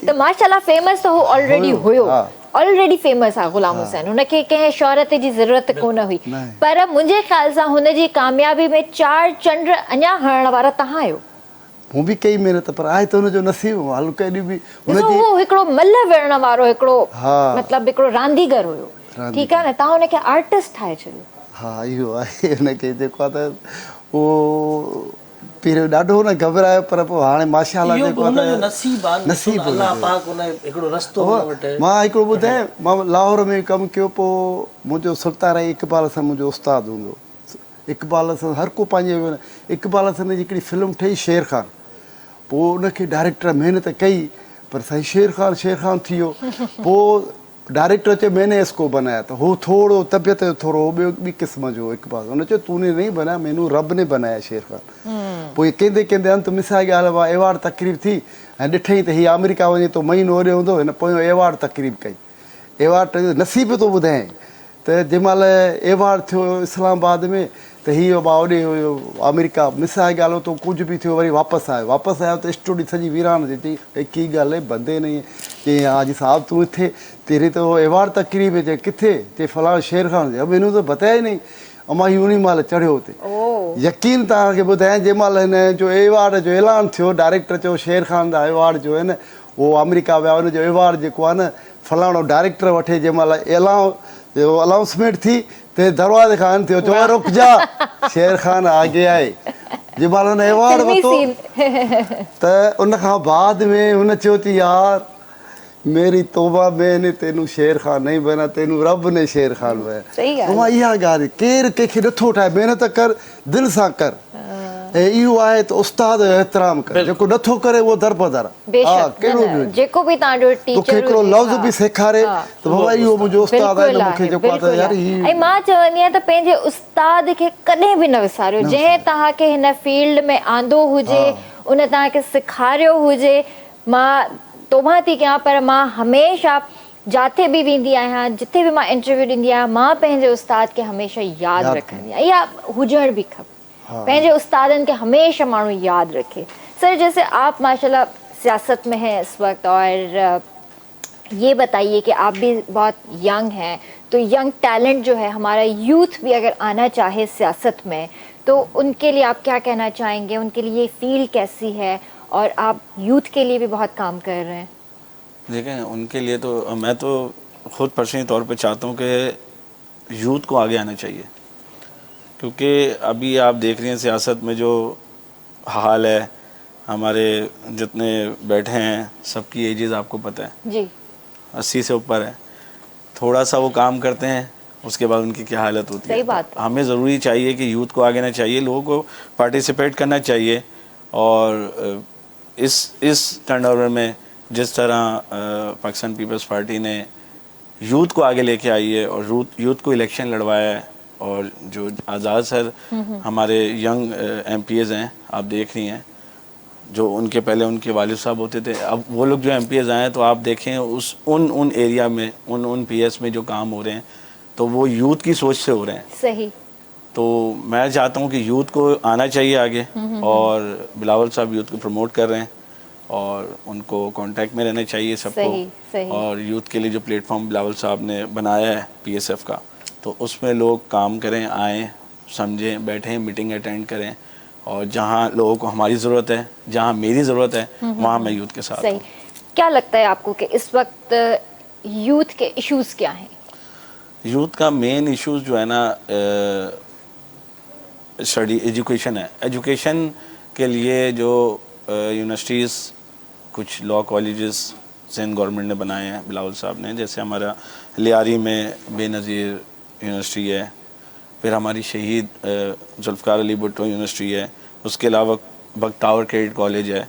S1: त माशाल्लाह फेमस त हू ऑलरेडी हुयो, ऑलरेडी फेमस आहे ग़ुलाम हुसैन, हुनखे कंहिं शोहरत जी ज़रूरत कोन हुई, पर मुंहिंजे ख़्याल सां हुनजी कामयाबी में 4 चंड अञा हणण वारा तव्हां आहियो।
S2: मूं बि कई महिनत, पर आहे त हुनजो नसीबु। हल केॾी बि
S1: उहो हिकिड़ो मल विढ़ण वारो हिकिड़ो मतिलबु हिकिड़ो रांदीगर हुयो, ठीकु आहे न, तव्हां हुनखे आर्टिस्ट ठाहे छॾियो।
S2: हा इहो आहे, हुनखे जेको आहे त उहो पहिरियों ॾाढो न घबरायो, पर पोइ हाणे माशाल्लाह जेको आहे नसीबु। मां हिकिड़ो ॿुधायां, मां लाहौर में कमु कयो, पोइ मुंहिंजो सुल्तान इक़बाल सां मुंहिंजो उस्तादु हूंदो। इक़बाल सां हर को पंहिंजे, इक़बाल सां जी हिकिड़ी फिल्म ठही शेर ख़ान, पोइ उनखे डायरेक्टर महिनत कई, पर साईं शेर ख़ान थी वियो। पोइ डायरेक्टर चयो मैंने इसको बनाया, तो वो थोड़ो तबियत थोड़ो ॿियो ॿी क़िस्म जो इक़बाल, उन चयो तूने नहीं बनाया, मैनू रब ने बनाया शेर ख़ान। पोइ कंदे कंदे अंत मिसाल ॻाल्हि आहे, एवार्ड तक़रीब थी ऐं ॾिठई त हीअ अमेरिका वञे थो, महीनो होॾे हूंदो, हिन पोयों एवार्ड तक़रीब कई। एवार्ड नसीब थो ॿुधाए त जंहिं महिल एवार्ड थियो इस्लामाबाद में, त हीअ भाउ होॾे हुयो अमेरिका, मिसाल ॻाल्हि हो त कुझु बि थियो, वरी वापसि आयो त स्टूडियो सॼी वीरान थी। की ॻाल्हि आहे, बंदे नहीं चई हाजी साहब तूं हिते तेरे तो एवार्ड तक़रीब है, किथे चई फलाण शेर ख़ान। अब मैनू तो बताया ही नहीं, अमां ही उन महिल चढ़ियो हुते। यकीन तव्हांखे ॿुधायां, जंहिं महिल हिन जो एवार्ड जो ऐलान थियो, डायरेक्टर चयो शेर ख़ान जा एवार्ड जो आहे न, वो अमेरिका विया हुनजो व्यवहार जेको आहे न फलाणो डायरेक्टर वठे जंहिं महिल अनाउंसमेंट थी ते दरवाज़े खां अन थियो चयो रुक जा शेर खान आगे आए जंहिं महिल हुन अवॉर्ड
S1: फिल्मी
S2: वरितो
S1: सीन।
S2: त उन खां बाद में हुन चयो थी यार मेरी तौबा मैंने तेनू शेर खान नहीं बना तेनू रब ने शेर खान बनाया।
S1: सही ॻाल्हि।
S2: मां इहा ॻाल्हि केरु कंहिंखे नथो ठाहे महिनत कर दिलि सां कर ऐं इहो आहे त उस्ताद जो एहतराम कर जेको नथो करे उहो दरबदर आहे।
S1: बेशक
S2: कहिड़ो बि हुजे
S1: जेको बि तव्हांजो टीचर
S2: तोखे हिकिड़ो लफ़्ज़ बि सेखारे त बाबा इहो मुंहिंजो उस्ताद आहे न मूंखे जेको आहे त यार
S1: ऐं मां चवंदी आहियां त पंहिंजे उस्ताद खे कॾहिं बि न विसारियो जंहिं तव्हांखे हिन फील्ड में आंदो हुजे उन तव्हांखे सेखारियो हुजे। मां तौबा थी कयां पर मां हमेशह जिथे बि वेंदी आहियां जिथे बि मां इंटरव्यू ॾींदी आहियां मां पंहिंजे उस्ताद खे हमेशह यादि रखंदी आहियां। इहा हुजण बि खपे पंहिंजे उस्तादनि के हमेशा मानू याद रखे। सर जैसे आप माशाल्लाह सियासत में हैं इस वक्त और ये बताइए कि आप भी बहुत यंग हैं तो यंग टैलेंट जो है हमारा यूथ भी अगर आना चाहे सियासत में तो उनके लिए आप क्या कहना चाहेंगे? उनके लिए ये फील्ड कैसी है और आप यूथ के लिए भी बहुत काम कर रहे हैं।
S4: देखें उनके लिए तो मैं तो खुद पर्सनली तौर पे चाहता हूँ कि यूथ को आगे आना चाहिए क्योंकि अभी आप देख रही हैं सियासत में जो हाल है हमारे जितने बैठे हैं सबकी एजेस आपको पता है
S1: जी
S4: 80 से ऊपर है। थोड़ा सा वो काम करते हैं उसके बाद उनकी क्या हालत होती है।
S1: सही बात है।
S4: हमें ज़रूरी चाहिए कि यूथ को आगे आना चाहिए लोगों को पार्टिसिपेट करना चाहिए और इस टर्नओवर में जिस तरह पाकिस्तान पीपल्स पार्टी ने यूथ को आगे लेके आई है और यूथ को इलेक्शन लड़वाया है और जो आज़ाद सर हमारे यंग MPs हैं आप देख रही हैं जो उनके पहले उनके वालिद साहब होते थे अब वो लोग जो MPs आए हैं तो आप देखें उन एरिया में उन PS में जो काम हो रहे हैं तो वो यूथ की सोच से हो रहे हैं।
S1: सही।
S4: तो मैं चाहता हूँ कि यूथ को आना चाहिए आगे और बिलावल साहब यूथ को प्रमोट कर रहे हैं और उनको कांटेक्ट में रहना चाहिए सबको और यूथ के लिए जो प्लेटफॉर्म बिलावल साहब ने बनाया है PSF का तो उसमें लोग काम करें आएँ समझें बैठें मीटिंग अटेंड करें और जहाँ लोगों को हमारी ज़रूरत है जहाँ मेरी ज़रूरत है वहाँ मैं यूथ के साथ हूँ।
S1: क्या लगता है आपको कि इस वक्त यूथ के इश्यूज़ क्या हैं?
S4: यूथ का मेन इश्यूज जो है ना स्टडी एजुकेशन है। एजुकेशन के लिए जो यूनिवर्सिटीज़ कुछ लॉ कॉलेजेस सिंध गवर्नमेंट ने बनाए हैं बिलावल साहब ने जैसे हमारा लियारी में बेनज़ीर यूनिवर्सिटी है फिर हमारी शहीद जुल्फ़कार अली भुट्टो यूनिवर्सिटी है उसके अलावा बख्तावर क्रेडिट कॉलेज है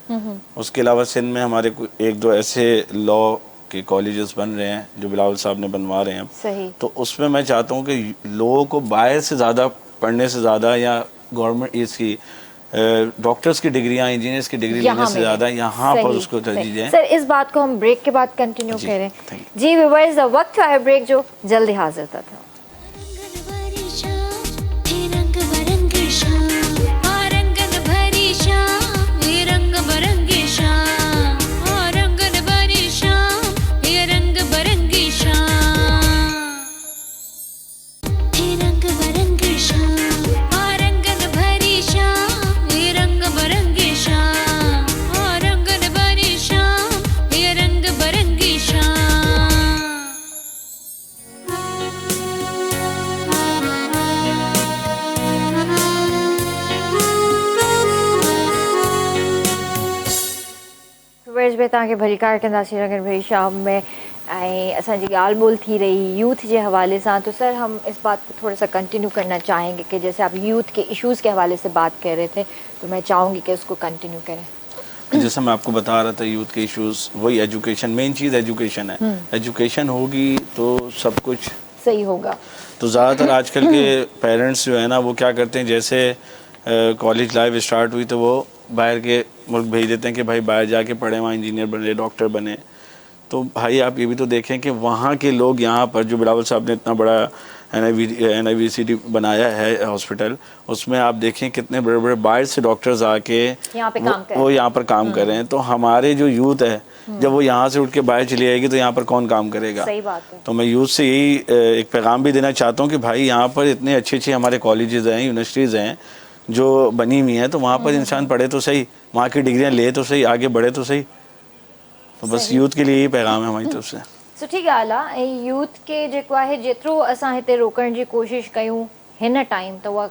S4: उसके अलावा सिंध में हमारे एक दो ऐसे लॉ के कॉलेजेस बन रहे हैं जो बिलावल साहब ने बनवा रहे हैं
S1: सही।
S4: तो उसमें मैं चाहता हूँ कि लोगों को बाहर से ज़्यादा पढ़ने से ज़्यादा या गवर्नमेंट इसकी डॉक्टर्स की डिग्रियाँ इंजीनियर्स की डिग्री लेने से ज़्यादा यहाँ पर उसको तरजीह दें।
S1: सर इस बात को हम ब्रेक के बाद कंटिन्यू करें। जी व्यूअर्स वक्त है ब्रेक जो जल्दी हाजिर था। में तव्हांखे भली कार कंदासीं रंगन भरी शाम में ऐं असांजी ॻाल्हि ॿोल थी रही यूथ के हवाले से तो सर हम इस बात को थोड़ा सा कंटिन्यू करना चाहेंगे कि जैसे आप यूथ के इश्यूज़ के हवाले से बात कर रहे थे तो मैं चाहूँगी कि उसको कंटिन्यू करें।
S4: जैसे मैं आपको बता रहा था यूथ के इश्यूज़ वही एजुकेशन मेन चीज़ एजुकेशन है। एजुकेशन होगी तो सब कुछ
S1: सही होगा।
S4: तो ज़्यादातर आजकल के पेरेंट्स जो है ना वो क्या करते हैं जैसे कॉलेज लाइफ स्टार्ट हुई तो वो बाहर के मुल्क भेज देते हैं कि भाई बाहर जाके पढ़े वहाँ इंजीनियर बने डॉक्टर बने। तो भाई आप ये भी तो देखें कि वहाँ के लोग यहाँ पर जो बिलावल साहब ने इतना बड़ा NIVCT बनाया है हॉस्पिटल उसमें आप देखें कितने बड़े बड़े बाहर से डॉक्टर्स आके वो यहाँ पर काम कर रहे हैं। तो हमारे जो यूथ है जब वो यहाँ से उठ के बाहर चली जाएगी तो यहाँ पर कौन काम करेगा।
S1: सही बात है।
S4: तो मैं यूथ से यही एक पैगाम भी देना चाहता हूँ कि भाई यहाँ पर इतने अच्छे अच्छे हमारे कॉलेजेस हैं यूनिवर्सिटीज़ हैं जो बनी हुई हैं तो वहाँ पर इंसान पढ़े तो सही वहाँ की डिग्रियाँ ले तो सही आगे बढ़े तो सही। तो बस यूथ के लिए यही पैगाम है हमारी तरफ से।
S1: सुठी ॻाल्हि आहे। ऐं यूथ खे जेको आहे जेतिरो असां हिते रोकण जी कोशिशि कयूं हिन टाइम त उहा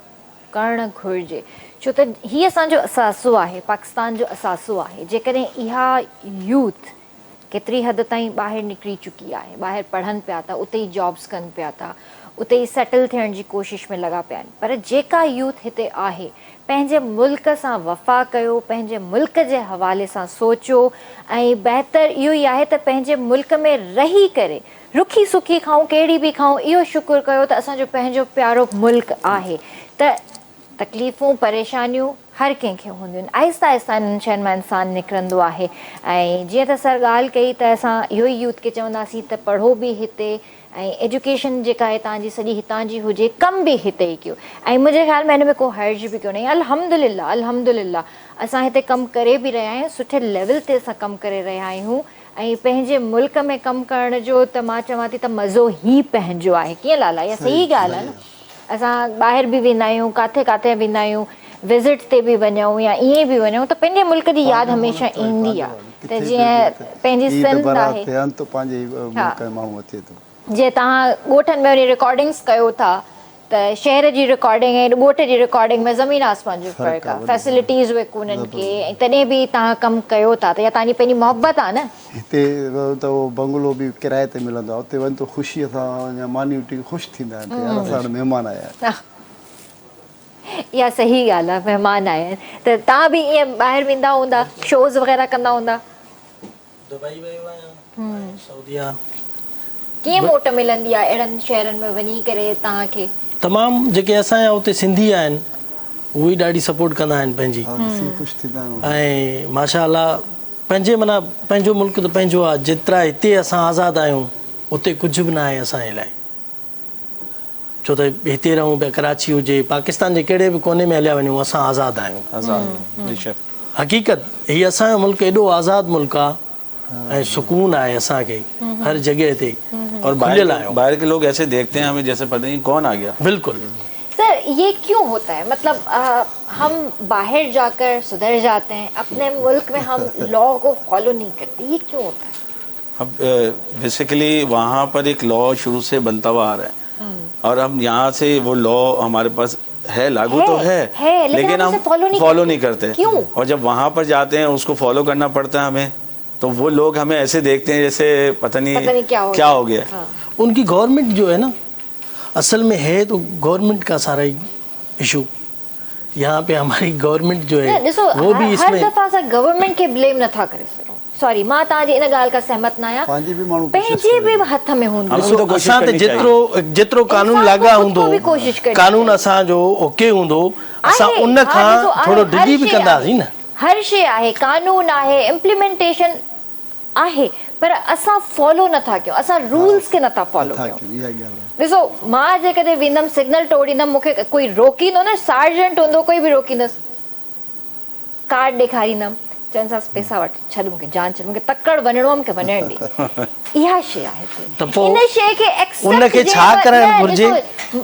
S1: करणु घुरिजे, छो त हीअ असांजो असासो आहे, पाकिस्तान जो असासो आहे। जेकॾहिं इहा यूथ केतिरी हद ताईं ॿाहिरि निकिरी चुकी आहे, ॿाहिरि पढ़नि पिया था, उते ई जॉब्स कनि पिया था, उते ई सेटल थियण जी कोशिशि में लॻा पिया आहिनि, पर जेका यूथ हिते आहे पंहिंजे मुल्क सां वफ़ा कयो, पंहिंजे मुल्क जे हवाले सां सोचियो ऐं बहितर इहो ई आहे त पंहिंजे मुल्क में रही करे रुखी सुखी खाऊं, कहिड़ी बि खाऊं, इहो शुक्र कयो त असांजो पंहिंजो प्यारो मुल्क आहे। त तकलीफ़ूं परेशानियूं हर कंहिंखे हूंदियूं आहिनि, आहिस्ता आहिस्ता इन्हनि शयुनि मां इंसानु निकिरंदो आहे। ऐं जीअं त सर ॻाल्हि कई त असां इहो ई यूथ खे चवंदासीं त पढ़ो बि हिते ऐं एजुकेशन जेका आहे तव्हांजी सॼी हितां जी हुजे, कमु बि हिते ई कयो। ऐं मुंहिंजे ख़्याल में हिन में को हर्ज बि कोन्हे। अल्हम्दुलिल्लाह अल्हम्दुलिल्लाह असां हिते कमु करे बि रहिया आहियूं, सुठे लेवल ते असां कमु करे रहिया आहियूं। ऐं पंहिंजे मुल्क में कमु करण जो त मां चवां थी त मज़ो ई पंहिंजो आहे। कीअं लाला, इहा सही ॻाल्हि आहे न? असां ॿाहिरि बि वेंदा आहियूं, किथे किथे वेंदा आहियूं, विज़िट ते बि वञूं या ईअं बि वञूं त पंहिंजे मुल्क जी यादि हमेशह ईंदी आहे। त जीअं पंहिंजी सिंध आहे, जीअं तव्हां ॻोठनि में वञी रिकॉर्डिंग्स कयो था त शहर जी रिकॉर्डिंग ऐं ॻोठ जी रिकॉर्डिंग में ज़मीन आसमान जो फ़र्क़ु आहे। फैसिलिटीज़ उहे कोन्हनि के, ऐं तॾहिं बि तव्हां कमु कयो था त इहा तव्हांजी पंहिंजी मोहबत आहे न।
S2: हिते त उहो बंगलो बि किराए ते मिलंदो आहे, उते वञ त ख़ुशीअ सां मानी वठी ख़ुशि थींदा आहिनि, यार असां वटि महिमान आया आहिनि।
S1: इहा सही ॻाल्हि आहे, महिमान आया आहिनि। त तव्हां बि ईअं ॿाहिरि वेंदा हूंदा, शोज़ वग़ैरह कंदा हूंदा?
S3: दुबई वियो आहियां, सऊदीया।
S1: कीअं मोट मिलंदी आहे अहिड़नि शहरनि में वञी करे तव्हांखे?
S3: तमामु जेके असांजा उते सिंधी आहिनि उहे ॾाढी सपोर्ट कंदा आहिनि पंहिंजी,
S2: ख़ुशि थींदा आहिनि।
S3: ऐं माशाअल्लाह पंहिंजे माना पंहिंजो मुल्क त पंहिंजो आहे। जेतिरा हिते असां आज़ादु आहियूं उते कुझु बि न आहे असांजे लाइ, छो त हिते रहूं पिया, कराची हुजे, पाकिस्तान जे कहिड़े बि कोने में हलिया वञूं, असां आज़ादु आहियूं। हक़ीक़त हीअ असांजो मुल्क एॾो आज़ादु मुल्क आहे ऐं सुकून आहे असांखे हर जगह ते।
S4: और बाहर के लोग ऐसे देखते हैं हमें जैसे पता नहीं कौन आ गया।
S3: बिल्कुल
S1: सर, ये क्यों होता है? मतलब हम बाहर जाकर सुधर जाते हैं, अपने मुल्क में हम लॉ को फॉलो नहीं करते, ये क्यों होता है?
S4: अब बेसिकली वहाँ पर एक लॉ शुरू से बनता हुआ आ रहा है और हम यहाँ से वो लॉ हमारे पास है, लागू तो है लेकिन हम फॉलो नहीं करते।
S1: क्यों?
S4: और जब वहाँ पर जाते हैं उसको फॉलो करना पड़ता है हमें, तो वो लोग हमें ऐसे देखते हैं जैसे पता नहीं क्या हो गया।
S1: हाँ।
S3: उनकी गवर्नमेंट जो है ना, असल में है तो गवर्नमेंट का सारा ही इशू। यहाँ पे हमारी गवर्नमेंट जो है वो भी इसमें
S1: हर दफ़ा असां गवर्नमेंट के ब्लेम नथा करे सघूं। सॉरी, मां तव्हांजी इन ॻाल्हि खां सहमत न आहियां। पंहिंजे बि हथ में हूंदो,
S3: असां त जेतिरो कानून लाॻा हूंदो, कानून असांजो ओके हूंदो, असां उन खां थोरो डिघी बि कंदासीं न।
S1: हर शइ आहे, कानून आहे, इम्प्लीमेंटेशन आहे, पर असां फॉलो नथा कयूं, असां रूल्स खे नथा फॉलो कयूं। ॾिसो, मां जेकॾहिं वेंदमि सिग्नल तोड़ींदमि, मूंखे कोई रोकींदो न, सार्जेंट हूंदो, कोई बि रोकींदसि, कार्ड ॾेखारींदमि, चवंदसि पैसा वठि, छॾ मूंखे जान छॾ, मूंखे तकड़ वञिणो आहे, मूंखे वञण ॾे। इहा शइ आहे हिते। इन शइ खे
S3: उनखे छा करणु घुरिजे?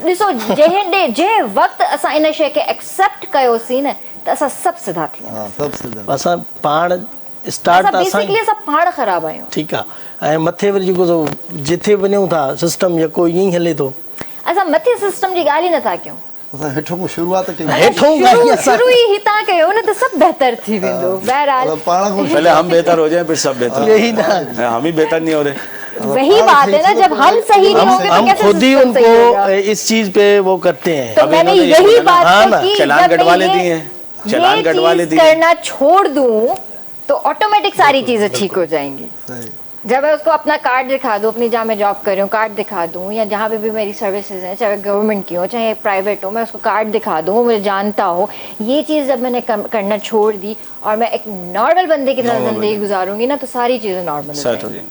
S1: ॾिसो, जंहिं वक़्तु असां इन शइ खे एक्सेप्ट कयोसीं न त असां सभु सिधा थी वेंदासीं।
S3: असां पाण स्टार्ट
S1: बेसिकली असां पाण ख़राबु आहियूं।
S3: ठीकु आहे। ऐं मथे वरी जेको जिथे वञूं था सिस्टम जेको ईअं ई हले थो,
S1: असां मथे सिस्टम जी ॻाल्हि ई नथा कयूं,
S2: असां हेठों शुरूआत कयूं,
S1: शुरू ई हितां कयो न त सभु बहितर थी वेंदो। बहरहाल
S4: पहले हम बेहतर हो जाएं फिर सब बेहतर।
S3: यही ना,
S4: हम ही बेहतर नहीं हो रहे।
S1: वही बात है ना, जब हम सही नहीं होंगे तो
S3: हम
S1: कैसे
S3: खुद ही
S1: सिस्टम सही होगा?
S3: उनको इस चीज पे वो करते हैं।
S1: तो मैंने यही बात
S4: की, चलान कटवा लेती हैं, चलान कटवा लेती हैं।
S1: करना छोड़ दूं तो ऑटोमेटिक सारी चीजें ठीक हो जाएंगी। जब मैं उसको अपना कार्ड दिखा दूं, अपनी जहाँ मैं जॉब कर रही हूँ कार्ड दिखा दूं, या जहाँ पे भी मेरी सर्विसेज हैं, चाहे गवर्नमेंट की हो चाहे प्राइवेट हो, मैं उसको कार्ड दिखा दूं, मुझे जानता हो, ये चीज़ जब मैंने करना छोड़ दी और मैं एक नॉर्मल बंदे की तरह जिंदगी गुजारूंगी ना, तो सारी चीजें नॉर्मल हो जाएंगी।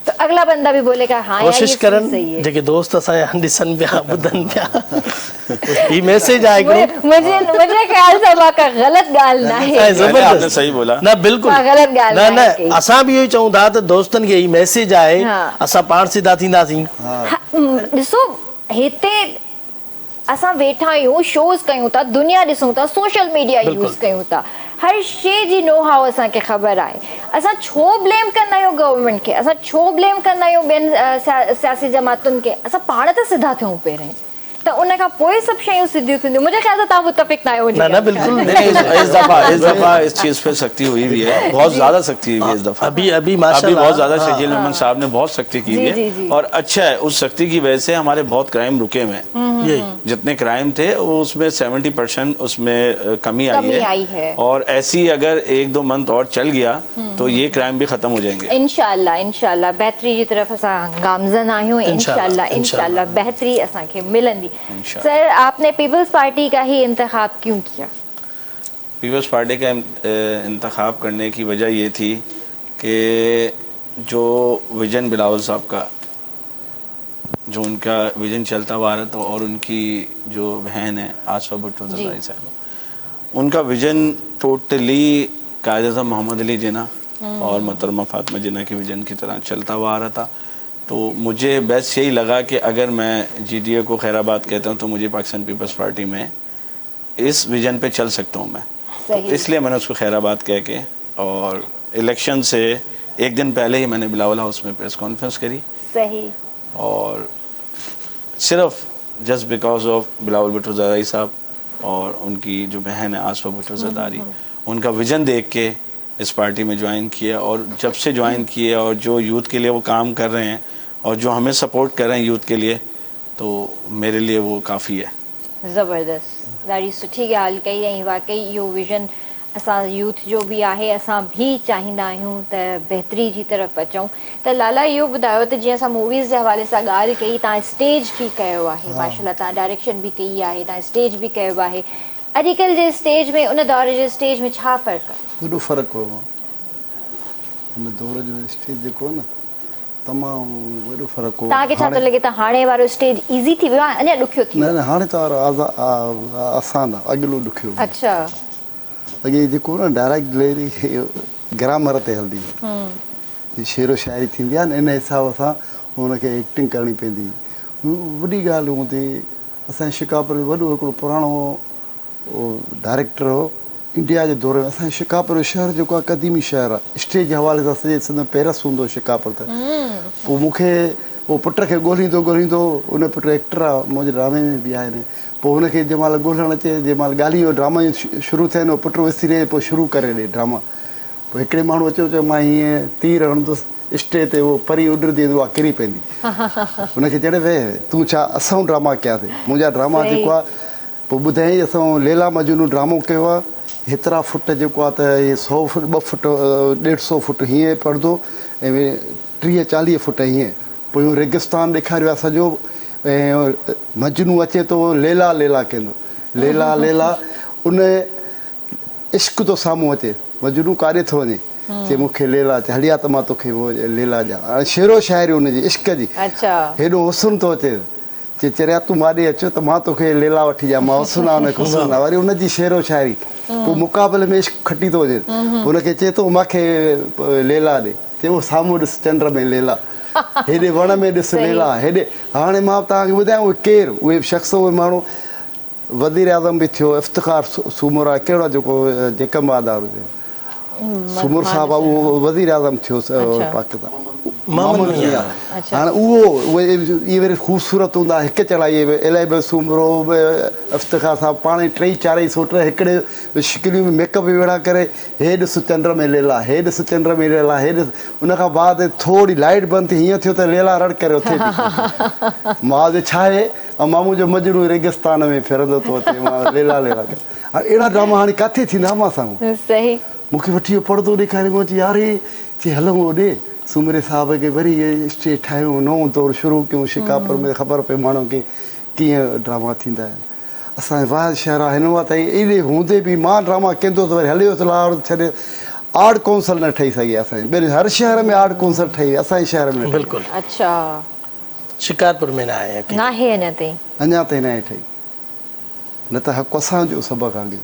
S1: तो अगला बंदा भी बोलेगा हाँ
S3: कोशिश करन जेके दोस्त असां ॾिसनि पिया ॿुधनि पिया ही मैसेज आहे
S1: मुझे ख्याल से मां का गलत ॻाल्हि न आहे।
S3: ज़बरदस्त
S4: सही बोला
S3: न, बिल्कुलु
S1: गलत ॻाल्हि
S3: न, असां बि इहो ई चऊं था त दोस्तनि खे ही मैसेज आहे, असां पाण सिधा थींदासीं।
S1: ॾिसो, हिते असां वेठा आहियूं, शोज़ कयूं था, दुनिया ॾिसूं था, सोशल मीडिया यूज़ कयूं था, हर शइ जी नो हाउ असांखे ख़बर आहे। असां छो ब्लेम कंदा आहियूं गवर्नमेंट खे, असां छो ब्लेम कंदा आहियूं ॿियनि सियासी जमातुनि खे? असां पाण त सिधा थियूं पहिरें, त उन खां पोइ सभु शयूं सिधियूं थींदियूं। मुंहिंजे ख्याल सां तव्हां मुतफ़िक़ न आहियो।
S3: ना बिल्कुल
S4: नहीं, इस दफा इस चीज पे सख्ती हुई भी है, बहुत ज्यादा सख्ती हुई है इस दफा।
S3: अभी माशाल्लाह
S4: बहुत ज्यादा शकील अहमद साहब ने बहुत सख्ती की
S1: जी,
S4: है
S1: जी, जी।
S4: और अच्छा है, उस सख्ती की वजह से हमारे बहुत क्राइम रुके हुए हैं।
S3: यही
S4: जितने क्राइम थे वो उसमें 70% उसमें कमी
S1: कमी आई
S4: आई
S1: है।
S4: है और ऐसी अगर 1-2 मंथ और चल गया तो ये क्राइम भी खत्म हो जाएंगे
S1: इंशाल्लाह। इंशाल्लाह बेहतरी जी तरफ असां गामज़न आहियूं। इंशाल्लाह इंशाल्लाह बेहतरी असांखे मिलंदी। सर, आपने पीपल्स पार्टी का ही इंतखाब क्यों किया?
S4: पीपल्स पार्टी का इंतखाब करने की वजह ये थी कि जो विजन बिलावल साहब का, जो उनका विजन चलता हुआ रहा था और उनकी जो बहन है आसफा भुट्टो ज़रदारी साहब, उनका विजन टोटली कायद अज़म मोहम्मद अली जिन्ना और मोहतरमा फातिमा जिन्ना के विजन की तरह चलता हुआ आ रहा था। तो मुझे बेस्ट यही लगा कि अगर मैं GDA को खैराबाद कहता हूँ तो मुझे पाकिस्तान पीपल्स पार्टी में इस विजन पे चल सकता हूँ मैं, तो इसलिए मैंने उसको खैराबाद कह के, और इलेक्शन से एक दिन पहले ही मैंने बिलावल हाउस में प्रेस कॉन्फ्रेंस करी।
S1: सही।
S4: और सिर्फ just because of Bilawal Bhutto Zardari साहब और उनकी जो बहन है आसफा भुट्टो ज़रदारी, उनका विजन देख के इस पार्टी में ज्वाइन किया। और जब से ज्वाइन किए और जो यूथ के लिए वो काम कर रहे हैं और जो हमें सपोर्ट कर रहे हैं यूथ के लिए, तो मेरे लिए वो काफ़ी है।
S1: ज़बरदस्त, ॾाढी सुठी ॻाल्हि कई। ऐं वाकई इहो विजन असां यूथ जो बि आहे, असां बि चाहींदा आहियूं त बहितरी जी तरफ़ अचूं। त लाला, इहो ॿुधायो त जीअं असां मूवीज़ जे हवाले सां ॻाल्हि कई, तव्हां स्टेज बि कयो आहे, माशाल्लाह तव्हां डायरेक्शन बि कई आहे, तव्हां स्टेज बि कयो आहे। अॼुकल्ह जे स्टेज में उन दौर जे स्टेज में छा फ़र्क़ु आहे?
S2: वॾो फ़र्क़ु हुयो हुन दौर जो स्टेज जेको आहे न, तमामु वॾो फ़र्क़ु हो।
S1: तव्हांखे छा थो लॻे त हाणे वारो स्टेज ईज़ी थी वियो आहे, अञा ॾुखियो थी वियो?
S2: न हाणे त आसान आहे, अॻिलो ॾुखियो।
S1: अच्छा।
S2: अॻे जेको न डायरेक्ट डिलीवरी ग्रामर ते हलंदी हुई, शेरो शाइरी थींदी आहे न, इन हिसाब सां हुनखे एक्टिंग करणी पवंदी। वॾी ॻाल्हि हूंदी, असांजे शिकापुर में वॾो हिकिड़ो पुराणो डायरेक्टर हो इंडिया जे दौर में। असांजे शिकापुर जो शहर जेको आहे क़दीमी शहर आहे, स्टेज जे हवाले सां सॼे सिंध में पेरस हूंदो हो शिकापुर त। पोइ मूंखे उहो पुट खे ॻोल्हींदो, उन पुटु एक्टर आहे, मुंहिंजे ड्रामे में बि आहे न। पोइ हुनखे जंहिं महिल ॻोल्हणु अचे, जंहिं महिल ॻाल्हियूं ड्रामा शुरू थियनि, उहो पुटु विसिरे पोइ शुरू करे ॾे ड्रामा। पोइ हिकिड़े माण्हू अचो चयो मां हीअं तीर हणंदुसि स्टेज ते, उहो परी उॾंदी उहा किरी पवंदी। हुनखे चढ़े वे तूं छा असां ड्रामा कयासीं, मुंहिंजा ड्रामा जेको आहे। पोइ ॿुधाई असां लैला मजनू ड्रामो कयो आहे, हेतिरा फुट जेको आहे त इहे 100 फुट 2 फुट 150 फुट हीअं परदो ऐं 30-40 फुट हीअं। पोइ इहो रेगिस्तान ॾेखारियो आहे सॼो, ऐं मजनू अचे थो लैला लैला कंदो, लैला लैला, उन इश्क तो साम्हूं अचे। मजनू काॾे थो वञे, चए मूंखे लैला चए, हलिया त मां तोखे लैला ॾियां। शेरो शाइरी हुनजी इश्क जी, हेॾो हुस्न थो अचे। चरिया तूं माॾे अचो त मां तोखे लैला वठी ॾियां, मां हुस्न आहे हुनखे हुस्न आहे। वरी हुनजी शेरो शाइरी, पोइ मुक़ाबले में इश्क खटी थो वञे, हुनखे चए थो मूंखे लैला ॾे, चए उहो साम्हूं ॾिस चंड में लैला, हेॾे वण में ॾिस लैला, हेॾे। हाणे मां तव्हांखे ॿुधायां उहे केरु, उहे शख़्स, उहे माण्हू। वज़ीर आज़म बि थियो, इफ़्तिख़ार सूमर आहे, कहिड़ो जेको जेकम आदार हुजे, सूमर साहब आहे, उहो वज़ीर आज़म थियो पाकिस्तान। हाणे उहे इहे वरी ख़ूबसूरत हूंदा, हिकु चढ़ाई इलाही सूमरो इफ़्तिख़ार साहब पाण ई 3-4 सोट हिकिड़े शिकिलियूं में मेकअप बि वेड़ा करे, हे ॾिस चंड में लैला, हे ॾिस चंड में लैला, हे ॾिस। उनखां बाद थोरी लाइट बंदि थी, हीअं थियो त लैला रड़ करे उथे मां जो छा आहे, ऐं मामू जो मजनू रेगिस्तान में फिरंदो थो अचे, मां लैला लैला करे। हाणे अहिड़ा ड्रामा हाणे किथे थींदा मां साम्हूं? सही। मूंखे वठी वियो पर्दो ॾेखारे, मां चई यार चई हलूं होॾे सूमरे साहब खे वरी इहे स्टेज ठाहियूं, नओं दौरु शुरू कयूं शिकापुर में, ख़बर पए माण्हू खे कीअं ड्रामा थींदा आहिनि। असांजे वाहिद शहर आहे, हिन वक़्तु ताईं एॾे हूंदे बि मां ड्रामा कंदो त वरी हलियो त लाहौर छॾे आर्ट काउंसिल न ठही सघी असांजी। ॿिए हर शहर में आर्ट काउंसिल ठही, असांजे शहर में
S3: बिल्कुलु।
S1: अच्छा,
S3: शिकारपुर में न आहे
S2: अञा ताईं न आहे ठही। न त हक़ु असांजो सभ खां अॻे।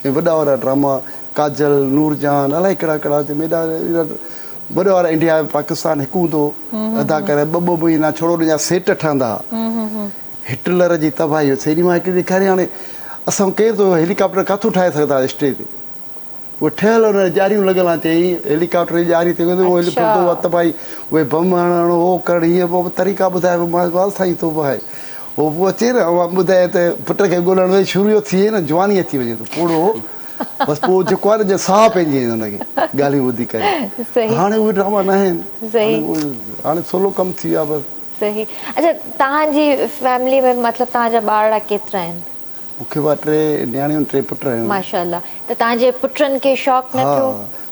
S2: ऐं वॾा वॾा ड्रामा काजल, नूरजान, अलाए कहिड़ा कहिड़ा वॾा वारा इंडिया पाकिस्तान हिकु हूंदो अदाकार, ॿ महीना छोड़ो ॾिना सेट ठहंदा। हिटलर जी तबाही सिनेमा हिकिड़ी ॾेखारी। हाणे असां केरु थो हेलीकॉप्टर किथां ठाहे सघंदा स्टेज ते? उहे ठहियल हुन ॼारियूं लॻल आहे चई हेलीकॉप्टर जी ॼारी थी वेंदी उहो
S1: अच्छा।
S2: पियो त भाई उहे बम हणणु उहो करणु हीअं पोइ तरीक़ा ॿुधाए मां वाह साईं तो आहे उहो पोइ अचे न मां ॿुधाए त पुट खे ॻोल्हण में शुरू थी वई न जवानी अची वञे त पूरो बसि पोइ जेको आहे न साह पइजी वेंदो हुनखे ॻाल्हियूं ॿुधी करे
S1: सही
S2: हाणे उहे ड्रामा न आहिनि
S1: सही।
S2: हाणे सोलो कमु थी वियो आहे बसि
S1: सही। अच्छा तव्हांजी फैमिली में मतिलबु तव्हांजा ॿार केतिरा आहिनि?
S2: मूंखे बि 3 नियाणियूं 3 पुट आहिनि
S1: माशाल्लाह। त तव्हांजे पुटनि खे शौक़ु न
S2: हा
S1: थियो?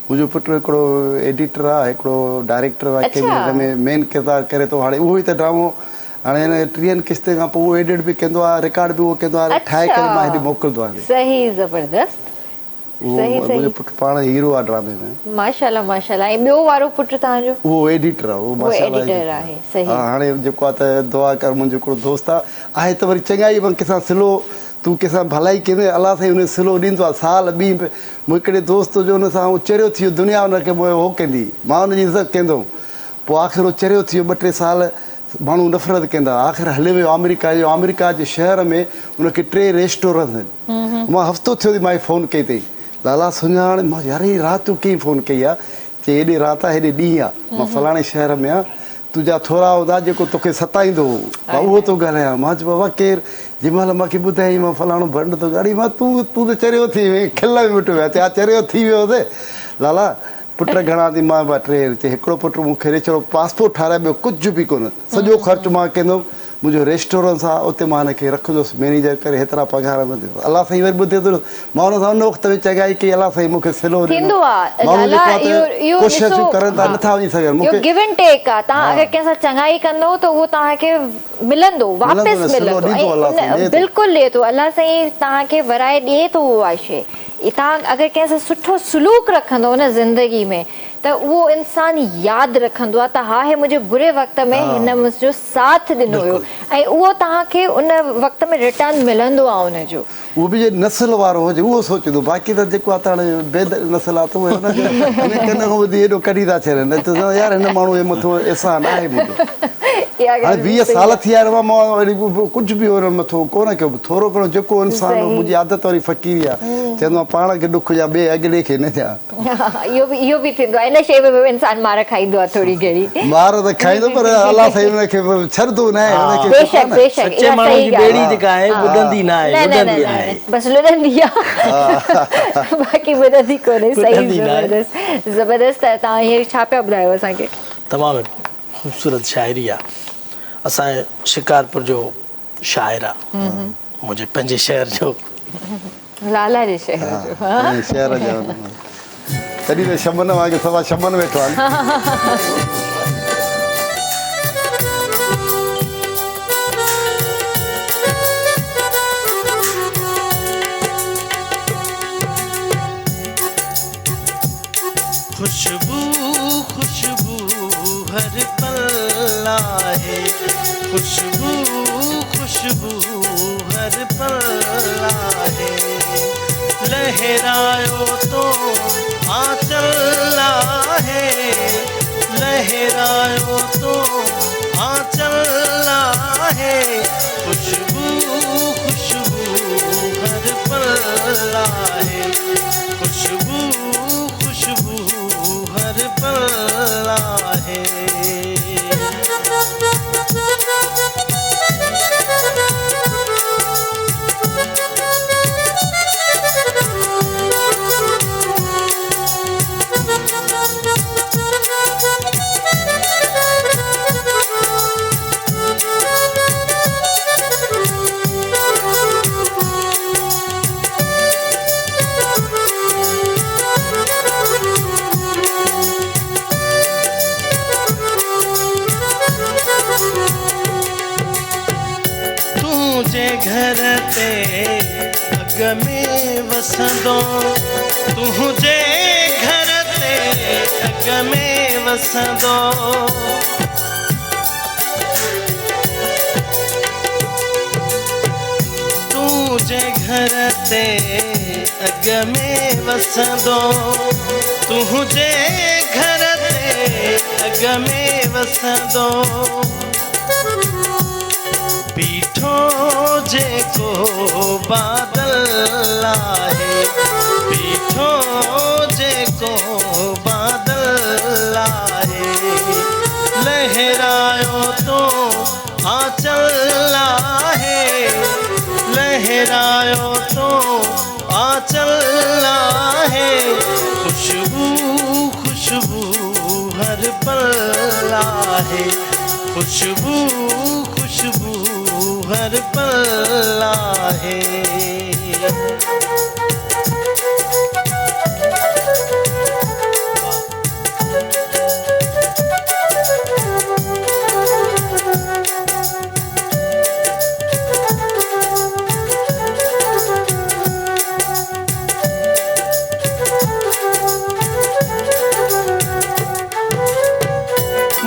S2: मुंहिंजो पुटु हिकिड़ो एडिटर आहे हिकिड़ो डायरेक्टर आहे
S1: अच्छा।
S2: हिन में मेन किरदारु करे थो हाणे उहो ई त ड्रामो हाणे हिन 3 किश्ते खां पोइ उहो एडिट बि कंदो आहे रिकॉर्ड बि उहो कंदो आहे ठाहे करे मां हेॾे मोकिलींदो आहे
S1: सही ज़बरदस्त।
S2: उहो
S1: सही,
S2: मुंहिंजो
S1: सही।
S2: पुटु पाण हीरो आहे ड्रामे में
S1: माशाल्लाह माशाल्लाह। ऐं ॿियो वारो पुटु तव्हांजो?
S2: उहो एडिटर आहे उहो
S1: वो
S2: माशाल्लाह
S1: एडिटर आहे। सही।
S2: हा हाणे जेको आहे त दुआ कर मुंहिंजो हिकिड़ो दोस्त आहे त वरी चङाई बि कंहिंसां सिलो तूं कंहिंसां भलाई कंदे अलाह साईं हुन सिलो ॾींदो आहे साल ॿी मूं हिकिड़े दोस्त जो हुन सां उहो चरियो थी वियो दुनिया हुनखे हो कंदी मां हुनजी इज़त कंदुमि पोइ आख़िर उहो चरियो थी वियो 2-3 साल माण्हू नफ़रत कंदा आख़िर हले वियो अमेरिका जे शहर में हुनखे 3 रेस्टोरेंट आहिनि मां हफ़्तो थियो थी मां फ़ोन कई अथई लाला सुञाण मां यार ही राति तूं कीअं फ़ोन कई आहे चई हेॾे राति आहे हेॾे ॾींहुं आहे मां फलाणे शहर में आहियां तुंहिंजा थोरा हूंदा जेको तोखे सताईंदो मां उहो थो ॻाल्हायां मां चयो बाबा केरु जंहिं महिल मूंखे ॿुधाई मां फलाणो भंड थो ॻाढ़ी मां तूं त चरियो थी वई खिल में मिट विया चया चरियो थी वियो हुते लाला पुट घणा थी मां 2 चई हिकिड़ो पुटु मूंखे ॾे पासपोर्ट ठाराए ॿियो कुझु बि कोन सॼो ख़र्चु मां कंदुमि मुंहिंजो रेस्टोरेंट आहे उते मां हिनखे रखंदुसि मैनेजर करे हेतिरा पघार न ॾींदो अलाह साईं वरी ॿुधे थो मां हुन सां उन वक़्त में चङाई कई अलाह साईं मूंखे सिलो
S1: थींदो आहे
S2: माण्हू
S1: लाला,
S2: जेको आहे त
S1: इहो
S2: कोशिशूं
S1: ॾिसो,
S2: करनि था नथा वञी सघनि
S1: इहो
S2: मूंखे
S1: गिव एंड टेक आहे। तव्हां अगरि कंहिं सां चङाई कंदो त उहो तव्हांखे मिलंदो वापसि
S2: न, सिलो
S1: मिलंदो
S2: ॾींदो अलाह साईं, ॾिए थो।
S1: बिल्कुलु ॾिए थो अलाह साईं तव्हांखे वराए ॾिए थो उहा शइ तव्हां अगरि कंहिं सां सुठो सलूक रखंदो न ज़िंदगी में त उहो इंसानु यादि रखंदो आहे त हा हे मुंहिंजे बुरे वक़्त में हिन मुंहिंजो साथ ॾिनो हुयो ऐं उहो तव्हांखे उन वक़्त में रिटर्न मिलंदो आहे उनजो
S2: उहो बि जे नस्ल वारो हुजे उहो सोचंदो बाक़ी त जेको आहे त हाणे बेद नस्ल आहे त उहे हिन कन खां वधी हेॾो कढी था छॾनि न त यार हिन माण्हू जे मथां एहसान आहे मुंहिंजो हाणे 20 साल थी विया मां वरी कुझु बि हुन मथां कोन कयो थोरो घणो जेको इंसानु मुंहिंजी आदत वारी फ़क़ीरी आहे चवंदो आहे पाण खे ॾुख जा ॿिए अॻिले खे न थिया
S1: इहो बि थींदो आहे इन शइ में बि इंसानु मार खाईंदो आहे थोरी घणी
S2: मार त खाईंदो पर अलाह साईं हुनखे छॾंदो न आहे
S1: बेशक बेशक
S3: सचे माण्हू जी ॿेड़ी जेका आहे ॿुधंदी न आहे ॿुधंदी आहे
S1: बसि लुॾंदी आहे बाक़ी ॿुधंदी कोन्हे सही
S3: ॿुधंदी न आहे।
S1: ज़बरदस्त आहे तव्हां हीअ छा पिया ॿुधायो असांखे
S3: तमामु ख़ूबसूरत शाइरी आहे असांजे शिकारपुर जो शाइर आहे मुंहिंजे पंहिंजे शहर जो
S1: लाला जे शहर जो
S2: शहर जा तॾहिं त शमन वांगुरु सवा शमन वेठो आहे
S5: खुशबू खुशबू हर पल आहे खुशबू खुशबू हर पल आहे लहरायो तो आंचल आहे लहरायो तो आंचल आहे खुशबू खुशबू हर पल आहे खुशबू खुशबू हर पल आहे तुझे घर ते अग में वसंदो तुझे घर ते अग में वसंदो तुझे घर ते अग में वसंदो तुझे घर ते अग में वसंदो बीठो जेको बादल आहे बीठो को बादल आए, लहरायो तो आंचल आहे, लहरायो तो आंचल आहे, खुशबू खुशबू हर पल आहे, खुशबू खुशबू हर पल आहे।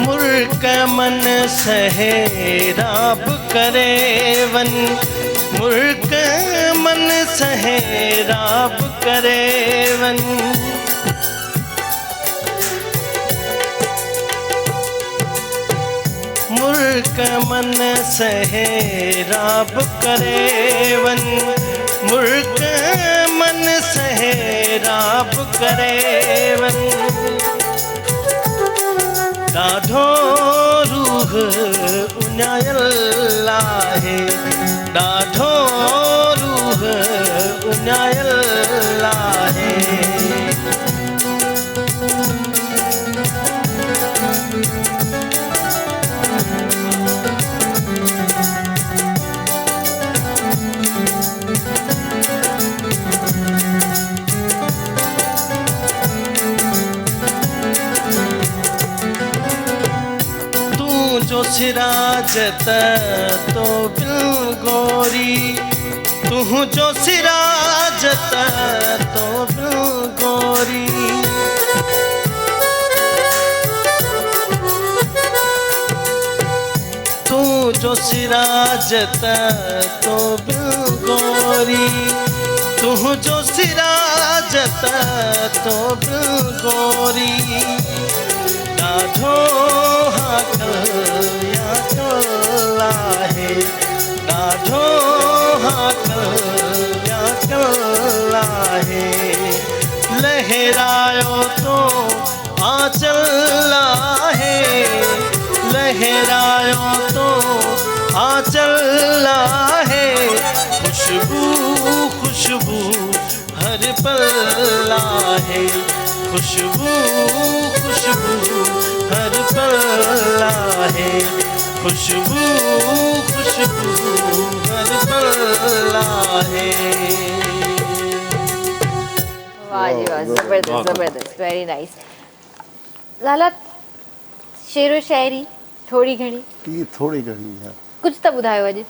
S5: मुर्क मन सहेराब करे वन, मुर्क मन सहेराब करे वन, मुर्क मन सहेराब करे वन, मुर्क मन सहेराब करे वन, ॾाढो रूह उञायल आहे, ॾाढो रूह उञायल आहे। जो सिराजत तो बिल गोरी, तू जो सिराजत तो बिल गोरी, तू जो सिराजत तो बिल गोरी, तू जो सिराजत तो बिल गोरी, ॾाढो हाकल याकल आहे, ॾाढो हाकल याकल आहे, लहरायो तो आंचल आहे, लहरायो तो आंचल आहे, खुशबू खुशबू हर पल आहे, खुशबू खुशबू हर पल आहे, खुशबू खुशबू हर पल आहे।
S1: वाह जी वाह, जबरदस्त जबरदस्त, वेरी नाइस। लाला, शेरो शायरी थोड़ी घणी?
S2: ई थोड़ी घणी है,
S1: कुछ तो ॿुधायो अॼु,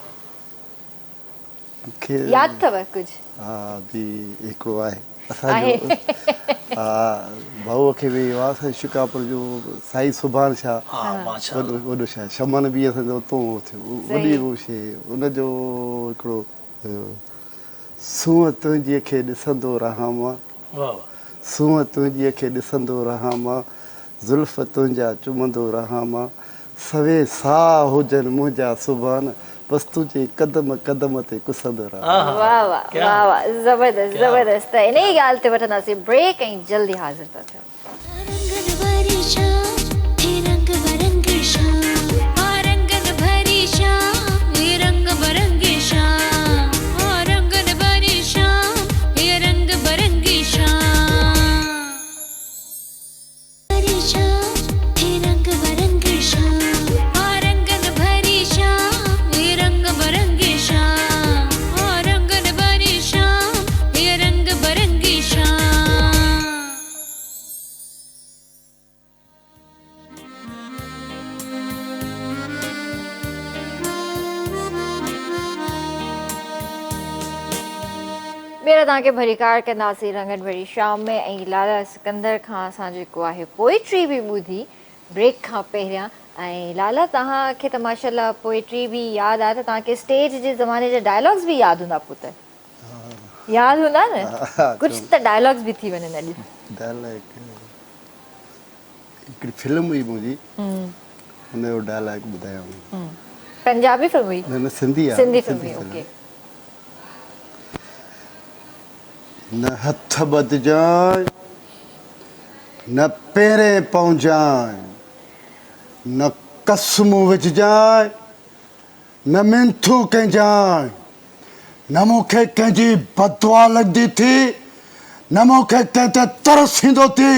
S1: याद अथव कुछ?
S2: हा बि हिकिड़ो आहे असांजो, हा भाऊअ खे बि वास शिकापुर जो साईं सुभाणे शाह, वॾो शाह शमन बि असांजो उतां थियो, वॾी उहो शइ उनजो हिकिड़ो सूंहं तुंहिंजीअ खे ॾिसंदो रहां मां, सूंहं तुंहिंजीअ खे ॾिसंदो रहां मां, ज़ुल्फ़ तुंहिंजा चुमंदो रहां मां, सवे साह हुजनि मुंहिंजा सुभान, बस तुझे कदम कदम ते कुसंदो रहां।
S1: वाह वाह वाह वाह, जबरदस्त जबरदस्त। इन ई ॻाल्हि ते वठंदासीं ब्रेक ऐं जल्दी हाज़िर था थियूं। ॿीहर तव्हांखे भरीकार कंदासीं रंगनि भरी शाम में, ऐं लाला सिकंदर खां असां जेको आहे पोइट्री बि ॿुधी ब्रेक खां पहिरियां। ऐं लाला, तव्हांखे त माशाल्लाह पोइट्री बि यादि आहे, त तव्हांखे स्टेज जे ज़माने जा डायलॉग्स बि यादि हूंदा पुट? यादि हूंदा न? कुझु त डायलॉग्स बि थी वञनि अॼु।
S2: हिकिड़ी फिल्म हुई मुंहिंजी, हुनजो डायलॉग ॿुधायांव।
S1: पंजाबी फिल्म हुई?
S2: न सिंधी आहे।
S1: सिंधी फिल्म हुई, ओके।
S2: न हथ बदिजाए न पेरे पहुंचाए न कसमू विच जाए न मिंथू के जाए न मूंखे कंहिंजी बदुआ लॻंदी थी न मूंखे कंहिं ते तरस ईंदो थी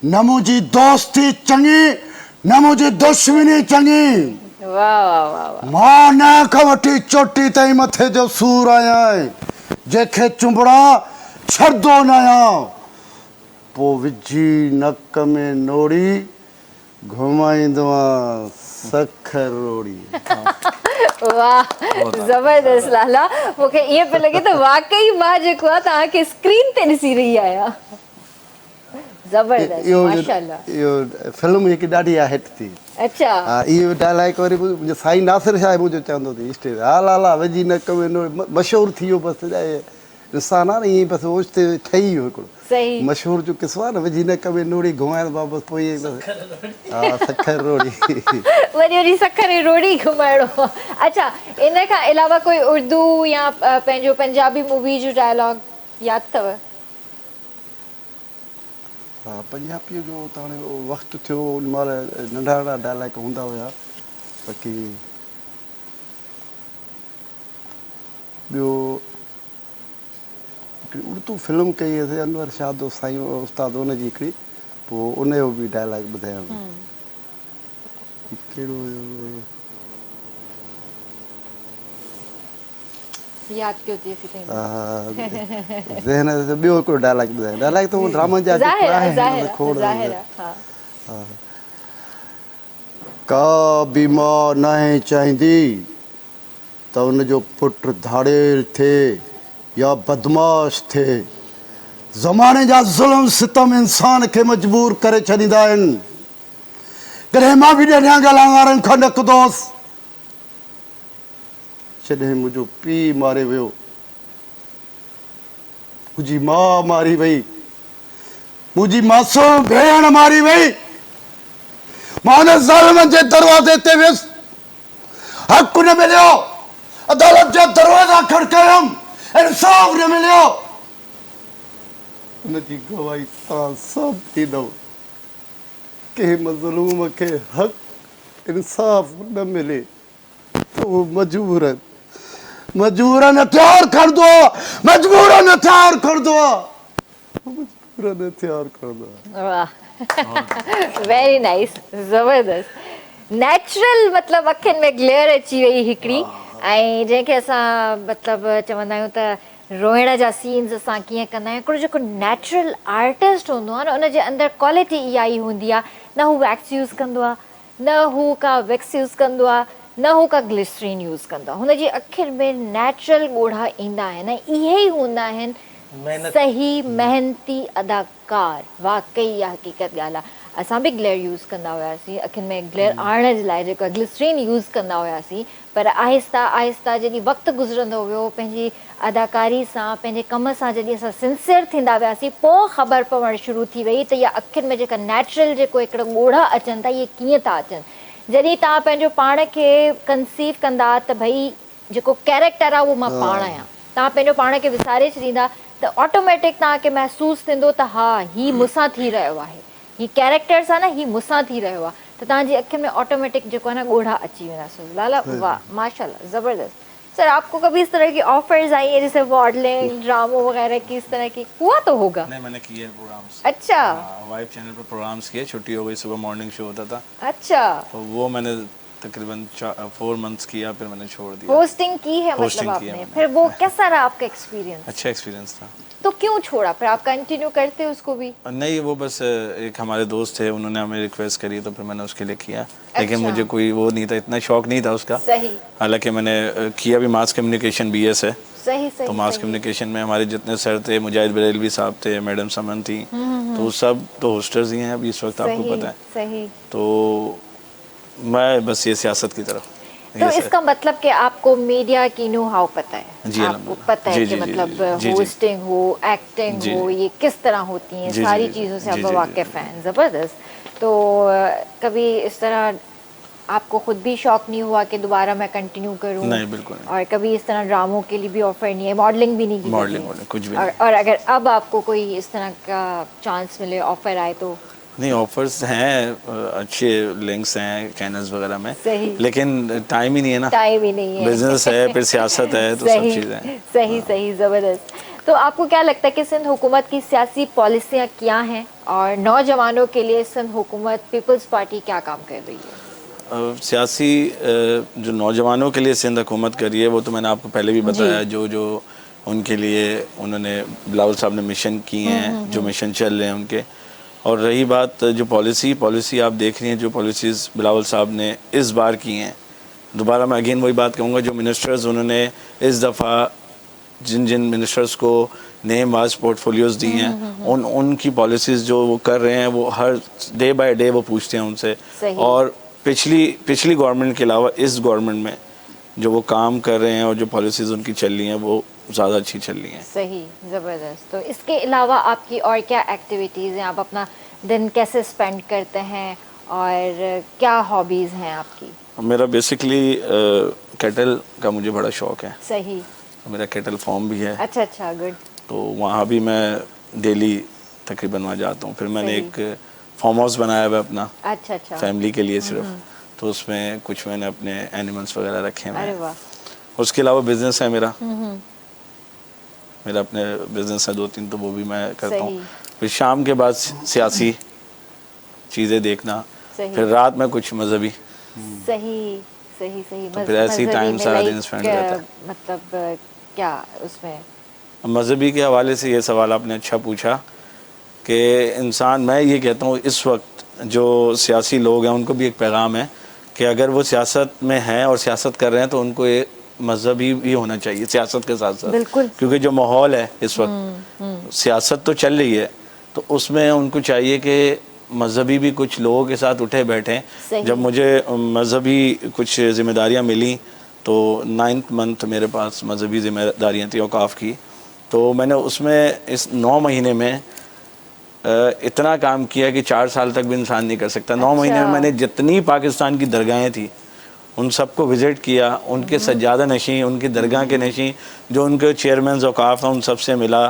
S2: न मुंहिंजी दोस्ती चङी न मुंहिंजी दुश्मनी चङी
S1: वाह वाह वाह वाह
S2: मां न खां वठी चोटी ताईं मथे जो सूर आहियां जंहिंखे चुंबड़ा छॾंदो न आहियां पोइ विझी नक में नोड़ी घुमाईंदो आहियां सखर रोड़ी
S1: वाह ज़बरदस्त लाला मूंखे ईअं पियो लॻे त वाकई मां जेको आहे तव्हांखे स्क्रीन ते ॾिसी रही आहियां ज़बरदस्त माशाल्लाह
S2: इहो फिल्म हिकु ॾाढी आहे हिट थी
S1: अच्छा
S2: हा इहो डायलॉग वरी मुंहिंजो साईं नासिर शाह मुंहिंजो चवंदो थी स्टेज हा लाला विझी नक में नोड़ी मशहूरु थी वियो बसि इंसानु आहे न ईअं बसि ओचिते ठही वियो हिकिड़ो
S1: सही
S2: मशहूरु जो किसो आहे न विझी नक में नोड़ी घुमाइण बाबति पोइ ईअं बसि हा सखर रोड़ी
S1: वरी वरी सखर जी रोड़ी घुमाइणो आहे। अच्छा इन खां अलावा कोई उर्दू या पंहिंजो पंजाबी मूवी जो डायलॉग यादि अथव
S2: हा पंजाबीअ जो त हाणे वक़्तु थियो उन महिल नंढा नंढा डायलॉग हूंदा हुया बाक़ी ॿियो हिकिड़ी उर्दू फिल्म कई हुई अनवर शाह साईं उस्ताद उनजी हिकिड़ी पोइ उनजो बि डायलॉग ॿुधायां कहिड़ो हुयो
S1: यादि कयो थी असीं
S2: ज़हन ॿियो हिकिड़ो डायलॉग ॿुधायां डायलॉग त उहो ड्रामा जा खोड़ का बि मां न आहे चाहींदी त उनजो पुटु धाड़ेर थिए या बदमाश थिए ज़माने जा ज़ुल्म सितम इंसान खे मजबूर करे छॾींदा आहिनि कॾहिं मां बि ॾेढियां ॻाल्हाइण वारनि खां ॾकंदोसि जॾहिं मुंहिंजो पीउ मारे वियो मुंहिंजी माउ मारी वई मुंहिंजी मासूम भेण मारी वई मां हुन ज़ालिमनि जे दरवाज़े ते वियुसि हक़ न मिलियो अदालत जा दरवाज़ा खड़कायमि इंसाफ़ न मिलियो उनजी गवाही तव्हां सभु ॾींदव कंहिं मज़लूम खे हक़ इंसाफ़ न मिले त उहो मजबूरन हथियार खणंदो आहे मजबूरन हथियार खणंदो आहे मजबूरन हथियार खणंदो आहे
S1: वाह वेरी नाइस ज़बरदस्त नेचुरल मतिलबु अखियुनि में ग्लेयर अची वई हिकिड़ी ऐं जंहिंखे असां मतिलबु चवंदा आहियूं त रोइण जा सीन्स असां कीअं कंदा आहियूं हिकिड़ो जेको नेचुरल आर्टिस्ट हूंदो आहे न उनजे अंदरि क्वालिटी इहा ई हूंदी आहे न हू वैक्स यूज़ कंदो आहे न हू का विक्स यूज़ कंदो आहे न हू का ग्लिसरीन यूज़ कंदो आहे हुनजी अखियुनि में नेचुरल ॻोढ़ा ईंदा आहिनि ऐं इहे ई हूंदा आहिनि सही मेहनती अदाकार वाकई इहा हक़ीक़त ॻाल्हि आहे असां बि ग्लेयर यूज़ कंदा हुआसीं अखियुनि में ग्लेयर आणण जे लाइ जेको ग्लिसरीन यूज़ कंदा हुआसीं पर आहिस्ता आहिस्ता जॾहिं वक़्तु गुज़रंदो वियो पंहिंजी अदाकारी सां पंहिंजे कम सां जॾहिं असां सिंसियर थींदा वियासीं पोइ ख़बर पवणु शुरू थी वई त इहा अखियुनि में जेका नेचुरल जेको हिकिड़ा ॻोढ़ा अचनि था इहे कीअं था अचनि जॾहिं तव्हां पंहिंजो पाण खे कंसीव कंदा त भई जेको कैरेक्टर आहे उहो मां पाण आहियां तव्हां पंहिंजो पाण खे विसारे छॾींदा त ऑटोमेटिक तव्हांखे महसूसु थींदो त हा हीउ मूंसां थी रहियो आहे हीउ कैरेक्टर्स आहे न हीउ मूंसां थी रहियो आहे त तव्हांजी अखियुनि में ऑटोमेटिक जेको आहे न ॻोढ़ा अची वेंदा लाला वाह माशाल्लाह ज़बरदस्त सर आपको कभी इस तरह की ऑफर्स आई है जैसे मॉडलिंग ड्रामो वगैरह की इस तरह की हुआ तो होगा
S4: नहीं मैंने किए प्रोग्राम्स
S1: अच्छा
S4: वाइब चैनल पर प्रोग्राम्स किए छुट्टी हो गई सुबह मॉर्निंग शो होता था
S1: अच्छा
S4: तो वो मैंने तकरीबन 4 मंथ्स किया फिर मैंने छोड़ दिया
S1: होस्टिंग की है
S4: Hosting
S1: मतलब
S4: की है
S1: आपने
S4: मैंने।
S1: फिर वो कैसा रहा आपका एक्सपीरियंस
S4: अच्छा एक्सपीरियंस था
S1: तो क्यों छोड़ा फिर आप कंटिन्यू करते उसको भी
S4: नहीं वो बस एक हमारे दोस्त थे उन्होंने हमें रिक्वेस्ट करी तो फिर मैंने उसके लिए किया लेकिन मुझे कोई वो नहीं था इतना शौक नहीं था उसका
S1: सही
S4: हालांकि मैंने किया भी मास कम्युनिकेशन BS है
S1: सही सही
S4: तो मास कम्युनिकेशन में हमारे जितने सर थे मुजाहिद बरेलवी साहब थे मैडम समन थी तो सब तो होस्टर्स ही हैं अभी इस वक्त आपको पता है
S1: सही
S4: तो मैं बस ये सियासत की तरफ
S1: तो इसका मतलब कि आपको मीडिया की नो हाउ पता है
S4: जी,
S1: आपको पता है कि मतलब होस्टिंग हो एक्टिंग हो ये किस तरह होती हैं सारी चीज़ों से आप वाकिफ हैं ज़बरदस्त तो कभी इस तरह आपको खुद भी शौक नहीं हुआ कि दोबारा मैं कंटिन्यू करूं?
S4: नहीं, बिल्कुल नहीं।
S1: और कभी इस तरह ड्रामों के लिए भी ऑफर नहीं है, मॉडलिंग भी नहीं की?
S4: मॉडलिंग कुछ भी नहीं।
S1: और अगर अब आपको कोई इस तरह का चांस मिले, ऑफर आए तो?
S4: नहीं, ऑफर्स हैं, अच्छे लिंक्स हैं कैनल्स वगैरह में,
S1: सही।
S4: लेकिन टाइम ही नहीं है ना।
S1: टाइम ही नहीं है।
S4: बिजनेस है, फिर सियासत है, तो सब
S1: सही,
S4: चीज़ें हैं।
S1: सही सही, ज़बरदस्त। तो आपको क्या लगता है कि सिंध हुकूमत की सियासी पॉलिसियाँ क्या हैं और नौजवानों के लिए सिंध हुकूमत पीपल्स पार्टी क्या काम कर रही है?
S4: सियासी जो नौजवानों के लिए सिंध हुकूमत करी है वो तो मैंने आपको पहले भी बताया, जो जो उनके लिए उन्होंने बिलावल साहब ने मिशन किए हैं, जो मिशन चल रहे हैं उनके। और रही बात जो पॉलिसी आप देख रही हैं, जो पॉलिसीज़ बिलावल साहब ने इस बार की हैं, दोबारा मैं अगेन वही बात कहूँगा, जो मिनिस्टर्स उन्होंने इस दफ़ा जिन जिन मिनिस्टर्स को नेम वाज पोर्टफोलियोज़ दी हैं, उनकी पॉलिसीज़ जो वो कर रहे हैं, वो हर डे बाय डे वो पूछते हैं उनसे। और पिछली गवर्नमेंट के अलावा इस गवर्नमेंट में जो वो काम कर रहे हैं और जो पॉलिसीज़ उनकी चल रही हैं वो ज़्यादा अच्छी चल रही हैं।
S1: सही, ज़बरदस्त। तो इसके अलावा आपकी और क्या एक्टिविटीज़ हैं? आप अपना दिन कैसे स्पेंड करते हैं और क्या हॉबीज़ हैं आपकी?
S4: मेरा बेसिकली कैटल का मुझे बड़ा शौक़ है।
S1: सही।
S4: मेरा कैटल फार्म भी है।
S1: अच्छा, गुड।
S4: तो वहाँ भी मैं डेली तकरीबन वहाँ जाता हूँ। फिर मैंने एक फार्म हाउस बनाया हुआ है अपना,
S1: अच्छा
S4: फैमिली के लिए सिर्फ। तो उसमें कुछ मैंने अपने एनिमल्स वगैरह रखे हैं।
S1: अरे वाह।
S4: उसके अलावा बिजनेस है मेरा अपने बिजनेस है 2-3, तो वो भी मैं करता हूँ। फिर शाम के बाद सियासी चीज़ें देखना, फिर रात में कुछ मजहबी।
S1: सही।
S4: तो फिर ऐसी टाइम सारा दिन स्पेंड रहता है।
S1: मतलब क्या उसमें
S4: मजहबी के हवाले से ये सवाल आपने अच्छा पूछा कि इंसान, मैं ये कहता हूँ इस वक्त जो सियासी लोग हैं उनको भी एक पैगाम है कि अगर वो सियासत में हैं और सियासत कर रहे हैं तो उनको ये मजहबी भी होना चाहिए सियासत के साथ साथ।
S1: बिल्कुल।
S4: क्योंकि जो माहौल है इस वक्त, सियासत तो चल रही है, तो उसमें उनको चाहिए कि मजहबी भी कुछ लोगों के साथ उठे बैठें। जब मुझे मजहबी कुछ जिम्मेदारियां मिली तो 9th मंथ मेरे पास मजहबी जिम्मेदारियां थी औकाफ की, तो मैंने उसमें इस 9 महीने में इतना काम किया कि 4 साल तक भी इंसान नहीं कर सकता। 9 महीने में मैंने जितनी पाकिस्तान की दरगाहें थी उन सबको विज़िट किया, उनके सज्जादा नशीं, उनकी दरगाह के नशीं, जो उनके चेयरमैन औकाफ हैं, उन सबसे मिला।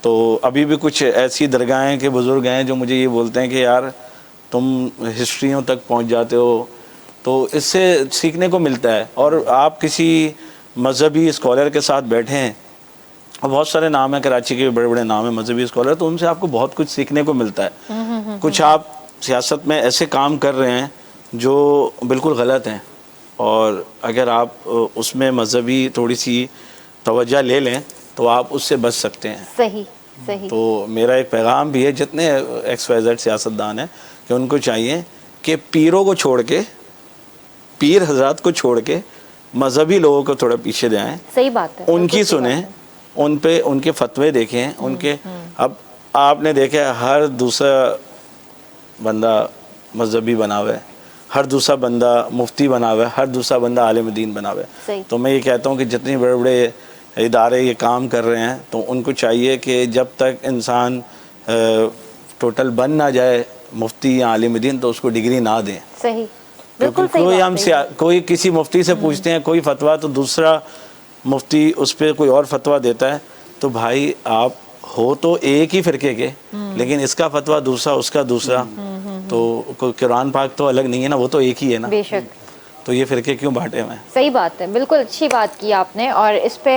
S4: तो अभी भी कुछ ऐसी दरगाहें के बुज़ुर्ग हैं जो मुझे ये बोलते हैं कि यार तुम हिस्ट्रियों तक पहुंच जाते हो, तो इससे सीखने को मिलता है। और आप किसी मजहबी स्कॉलर के साथ बैठे हैं, और बहुत सारे नाम हैं कराची के, बड़े बड़े नाम हैं मजहबी स्कॉलर, तो उनसे आपको बहुत कुछ सीखने को मिलता है। कुछ आप सियासत में ऐसे काम कर रहे हैं जो बिल्कुल गलत हैं, और अगर आप उसमें मजहबी थोड़ी सी तवज्जो ले लें तो आप उससे बच सकते हैं।
S1: सही।
S4: तो मेरा एक पैगाम भी है जितने XYZ सियासतदान हैं कि उनको चाहिए कि पीरों को छोड़ के, पीर हजरात को छोड़ के मजहबी लोगों को थोड़ा पीछे जाएं।
S1: सही बात है।
S4: उनकी सुने, उन पे उनके फतवे देखें, उनके। अब आपने देखा हर दूसरा बंदा मजहबी बना हुआ है, हर दूसरा बंदा मुफ्ती बना हुआ है, हर दूसरा बंदा आलिम दीन बना हुआ है। तो मैं ये कहता हूँ कि जितने बड़े बड़े इदारे ये काम कर रहे हैं तो उनको चाहिए कि जब तक इंसान टोटल बन ना जाए मुफ्ती या आलिम दीन तो उसको डिग्री ना दें।
S1: सही, बिल्कुल सही
S4: कोई
S1: बात है।
S4: कोई किसी मुफ्ती से पूछते हैं कोई फतवा, तो दूसरा मुफ्ती उस पर कोई और फतवा देता है, तो भाई आप हो तो एक ही फ़िरके के, लेकिन इसका फतवा दूसरा, उसका दूसरा, तो कुरान पाक तो अलग नहीं है ना, वो तो एक ही है ना।
S1: बेशक।
S4: तो ये फ़िरके क्यों बांटे हुए हैं?
S1: सही बात है, बिल्कुल अच्छी बात की आपने, और इस पे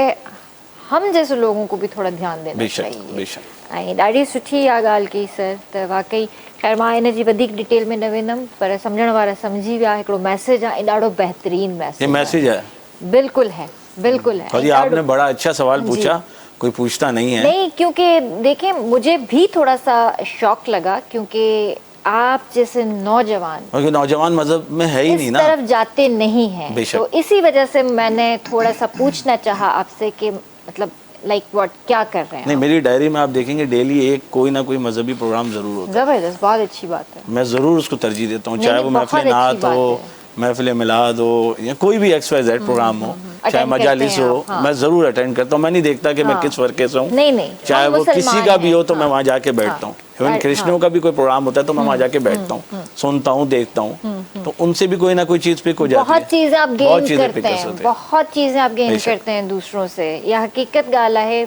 S1: हम जैसे लोगों को भी थोड़ा ध्यान देना चाहिए।
S4: बेशक।
S1: ऐं ॾाढी सुठी इहा ॻाल्हि कई सर, त वाकई ख़ैर मां इन जी वधीक डिटेल में न वेंदमि, पर सम्झण वारा सम्झी विया। हिकिड़ो मैसेज आहे, ॾाढो बहितरीन मैसेज।
S4: ये मैसेज है,
S1: बिल्कुल है, बिल्कुल है।
S4: और ये आपने बड़ा अच्छा सवाल पूछा, कोई पूछता नहीं है।
S1: नहीं, क्योंकि देखें मुझे भी थोड़ा सा शौक लगा, क्योंकि आप जैसे नौजवान,
S4: क्योंकि नौजवान मजहब में है ही नहीं ना,
S1: इस तरफ जाते नहीं हैं, तो इसी वजह से मैंने थोड़ा सा पूछना चाहा आपसे कि मतलब लाइक व्हाट, क्या कर रहे हैं?
S4: नहीं, मेरी डायरी में आप देखेंगे डेली एक कोई ना कोई मजहबी प्रोग्राम जरूर होता है।
S1: जबरदस्त, बहुत अच्छी बात है।
S4: मैं जरूर उसको तरजीह देता हूँ, चाहे वो महफिल नात हो, महफिल मिलाद हो, या कोई भी XYZ प्रोग्राम हो, चाहे मजालिस हो, मैं जरूर अटेंड करता हूँ। मैं नहीं देखता कि मैं किस वर्के से हूँ,
S1: नहीं,
S4: चाहे वो किसी का भी हो तो मैं वहाँ जाके बैठता हूँ। इवन कृष्णों का भी कोई प्रोग्राम होता है तो मैं वहाँ जाके बैठता हूँ, सुनता हूँ, देखता हूँ। तो उनसे भी कोई ना कोई चीज़ पिक हो जाती है।
S1: बहुत चीज़ें आप
S4: बहुत
S1: गेन
S4: चीज़ें
S1: करते
S4: pick कर
S1: हैं,
S4: सकते हैं।
S1: बहुत चीज़ें आप गेन
S4: बेशक।
S1: करते हैं दूसरों से। इहा हक़ीक़त ॻाल्हि आहे।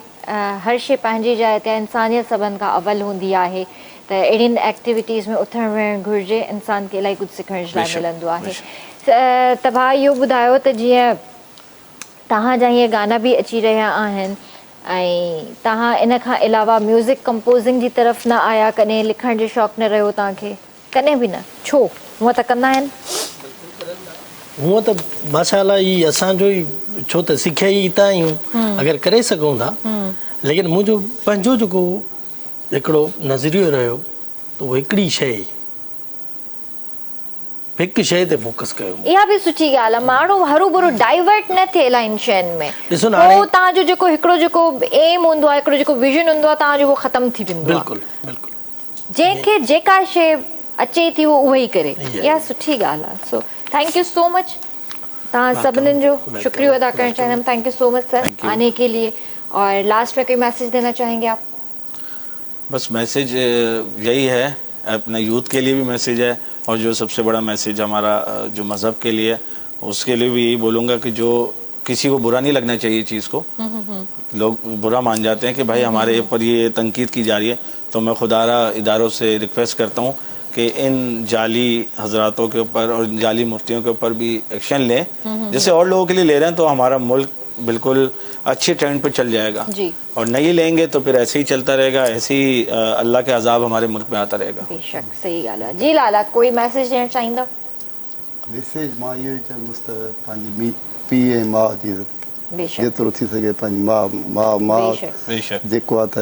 S1: हर शइ पंहिंजी जाइ ते, इंसानियत सभिनि खां अवल हूंदी आहे, त अहिड़ियुनि एक्टिविटीज़ में उथणु वेहणु घुरिजे, इंसान खे इलाही कुझु सिखण जे लाइ
S4: बेशक,
S1: मिलंदो आहे। त भाउ इहो ॿुधायो त जीअं तव्हांजा हीअं गाना बि अची रहिया आहिनि ऐं तव्हां इन खां अलावा म्यूज़िक कंपोज़िंग जी तरफ़ न आया, कॾहिं लिखण जो शौक़ु न रहियो तव्हांखे? कॾहिं बि न? छो? हूअं त कंदा आहिनि।
S3: हूअं त माशाअल्लाह ई असांजो ई, छो त सिखिया ई हितां आहियूं, अगरि करे सघूं था। लेकिन मुंहिंजो पंहिंजो जेको हिकिड़ो नज़रियो रहियो त उहो हिकिड़ी शइ, हिकु शइ ते फोकस कयो।
S1: इहा बि सुठी ॻाल्हि आहे, माण्हू हरू भरू डाइवर्ट न थिए इलाही शयुनि में।
S3: ॾिसो न,
S1: पोइ तव्हांजो जेको हिकिड़ो जेको एम हूंदो आहे, हिकिड़ो जेको विज़न हूंदो आहे, तव्हांजो उहो ख़तमु थी वेंदो आहे।
S3: बिल्कुलु बिल्कुलु।
S1: जंहिंखे जेका शइ अचे थी उहो उहो ई करे।
S3: Yeah.
S1: इहा सुठी ॻाल्हि आहे। So thank you so much. तव्हां सभिनीनि जो शुक्रिया अदा करणु चाहींदमि। Thank you so much sir आने के लिए। और लास्ट में कोई मैसेज देना चाहेंगे आप?
S4: बस मैसेज यही है, अपने यूथ के लिए भी मैसेज है, और जो सबसे बड़ा मैसेज हमारा जो मज़हब के लिए, उसके लिए भी यही बोलूँगा कि जो किसी को बुरा नहीं लगना चाहिए चीज़ को। लोग बुरा मान जाते हैं कि भाई हमारे ऊपर ये तनकीद की जा रही है, तो मैं खुदारा इदारों से रिक्वेस्ट करता हूँ कि इन जाली हजरातों के ऊपर और जाली मुफ्तियों के ऊपर भी एक्शन लें, जैसे और लोगों के लिए ले रहे हैं, तो हमारा मुल्क बिल्कुल अच्छी ट्रेंड पे चल जाएगा।
S1: जी।
S4: और नहीं लेंगे तो फिर ऐसे ही चलता रहेगा, ऐसे ही अल्लाह के अजाब हमारे मुल्क में आता रहेगा।
S1: बेशक सही ॻाल्हि आहे। जी लाला, कोई मैसेज ॾियणु चाहींदव?
S2: मैसेज मां इहो ई चवंदुसि त पंहिंजी पीउ ऐं माउ जी इज़त
S1: बेशक
S2: जेतिरो थी सघे पंहिंजी माउ
S1: बेशक
S4: बेशक
S2: जेको आहे त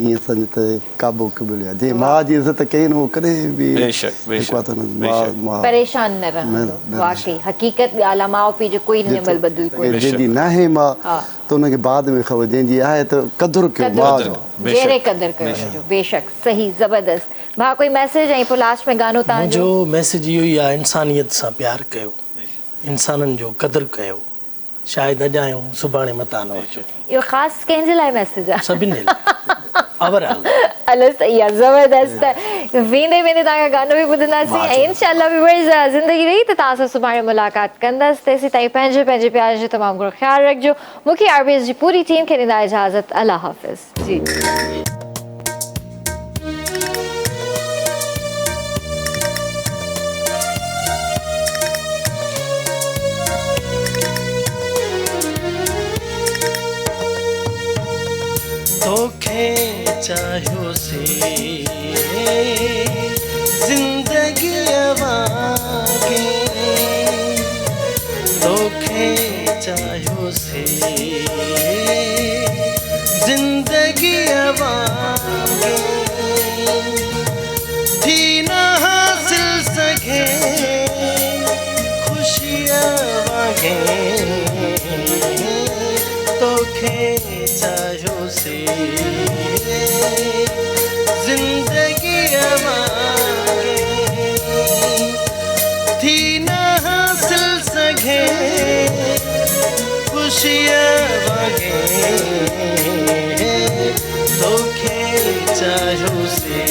S2: ईअं सम्झ त क़ाबू क़बिल आहे। जे माउ जी इज़त कई न उहो कॾहिं बि
S4: बेशक
S2: जेको आहे त
S4: बेशक
S2: माउ
S1: परेशान न रहंदो। वाकई हक़ीक़त ॻाल्हि आहे। माउ पीउ जो कोई निमल बदल कोई।
S2: जंहिंजी न आहे माउ त उनखे बाद में ख़बर, जंहिंजी आहे त क़दुरु कयो माउ जो।
S1: जहिड़े क़दुरु कयो हुनजो। बेशक सही, ज़बरदस्त। भाउ कोई मैसेज ऐं पोइ लास्ट में गानो तव्हांजो?
S3: मुंहिंजो मैसेज इहो ई आहे, इंसानियत सां प्यारु कयो, इंसाननि जो क़दुरु कयो। शायदि अॼु आहियूं, सुभाणे मता न अचो।
S1: इहो ख़ासि कंहिंजे लाइ मैसेज आहे?
S3: सभिनी जे लाइ। ओवरऑल
S1: हलो सही आहे, ज़बरदस्त। वेंदे वेंदे तव्हांखां गानो बि ॿुधंदासीं ऐं इंशाअल्लाह बि वरी ज़िंदगी रही त तव्हां सां सुभाणे मुलाक़ात कंदसि। तेसीं ताईं पंहिंजे पंहिंजे प्यार जो तमामु घणो ख़्यालु रखिजो। मूंखे RBS जी पूरी टीम खे ॾींदा इजाज़त। अल्लाह हाफ़िज़ जी।
S5: तोखे चाहियो से जिंदगी वागे, तोखे चाहियो से जिंदगी वागे, थी ना हासिल सके खुशियाँ वागे, तोखे चाहियो से जिंदगी वागे, थी ना हासिल सके खुशियाँ वागे, तोखे चाहियो से।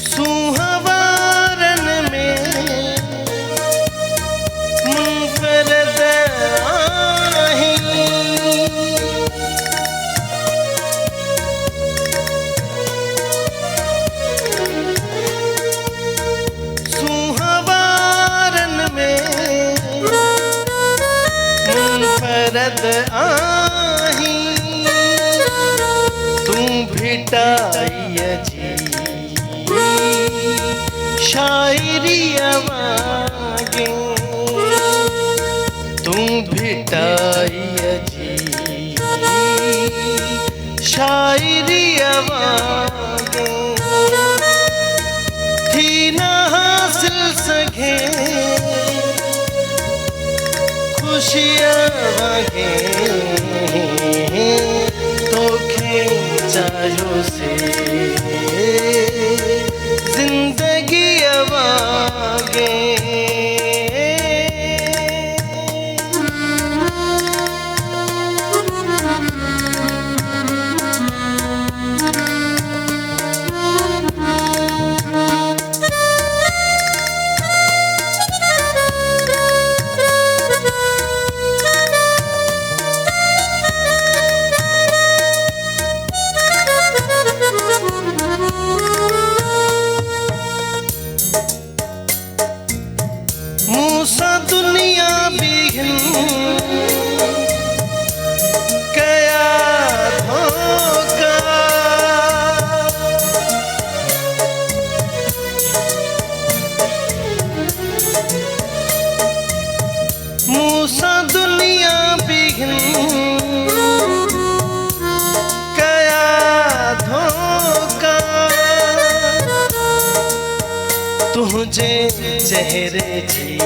S5: सुहावरन में मुनफरद आही, सुहावरन में मुनफरद आही, तू भिटाई जी शायरी वागे, तू भिटाई जी शायरी वागे, थी ना हासिल सके खुशियाँ वागे, राहों से जिंदगी अवागे मूसा दुनिया बिघिन कया धोखा मूसा दुनिया बिघिन कया धोखा तुझे चेहरे जी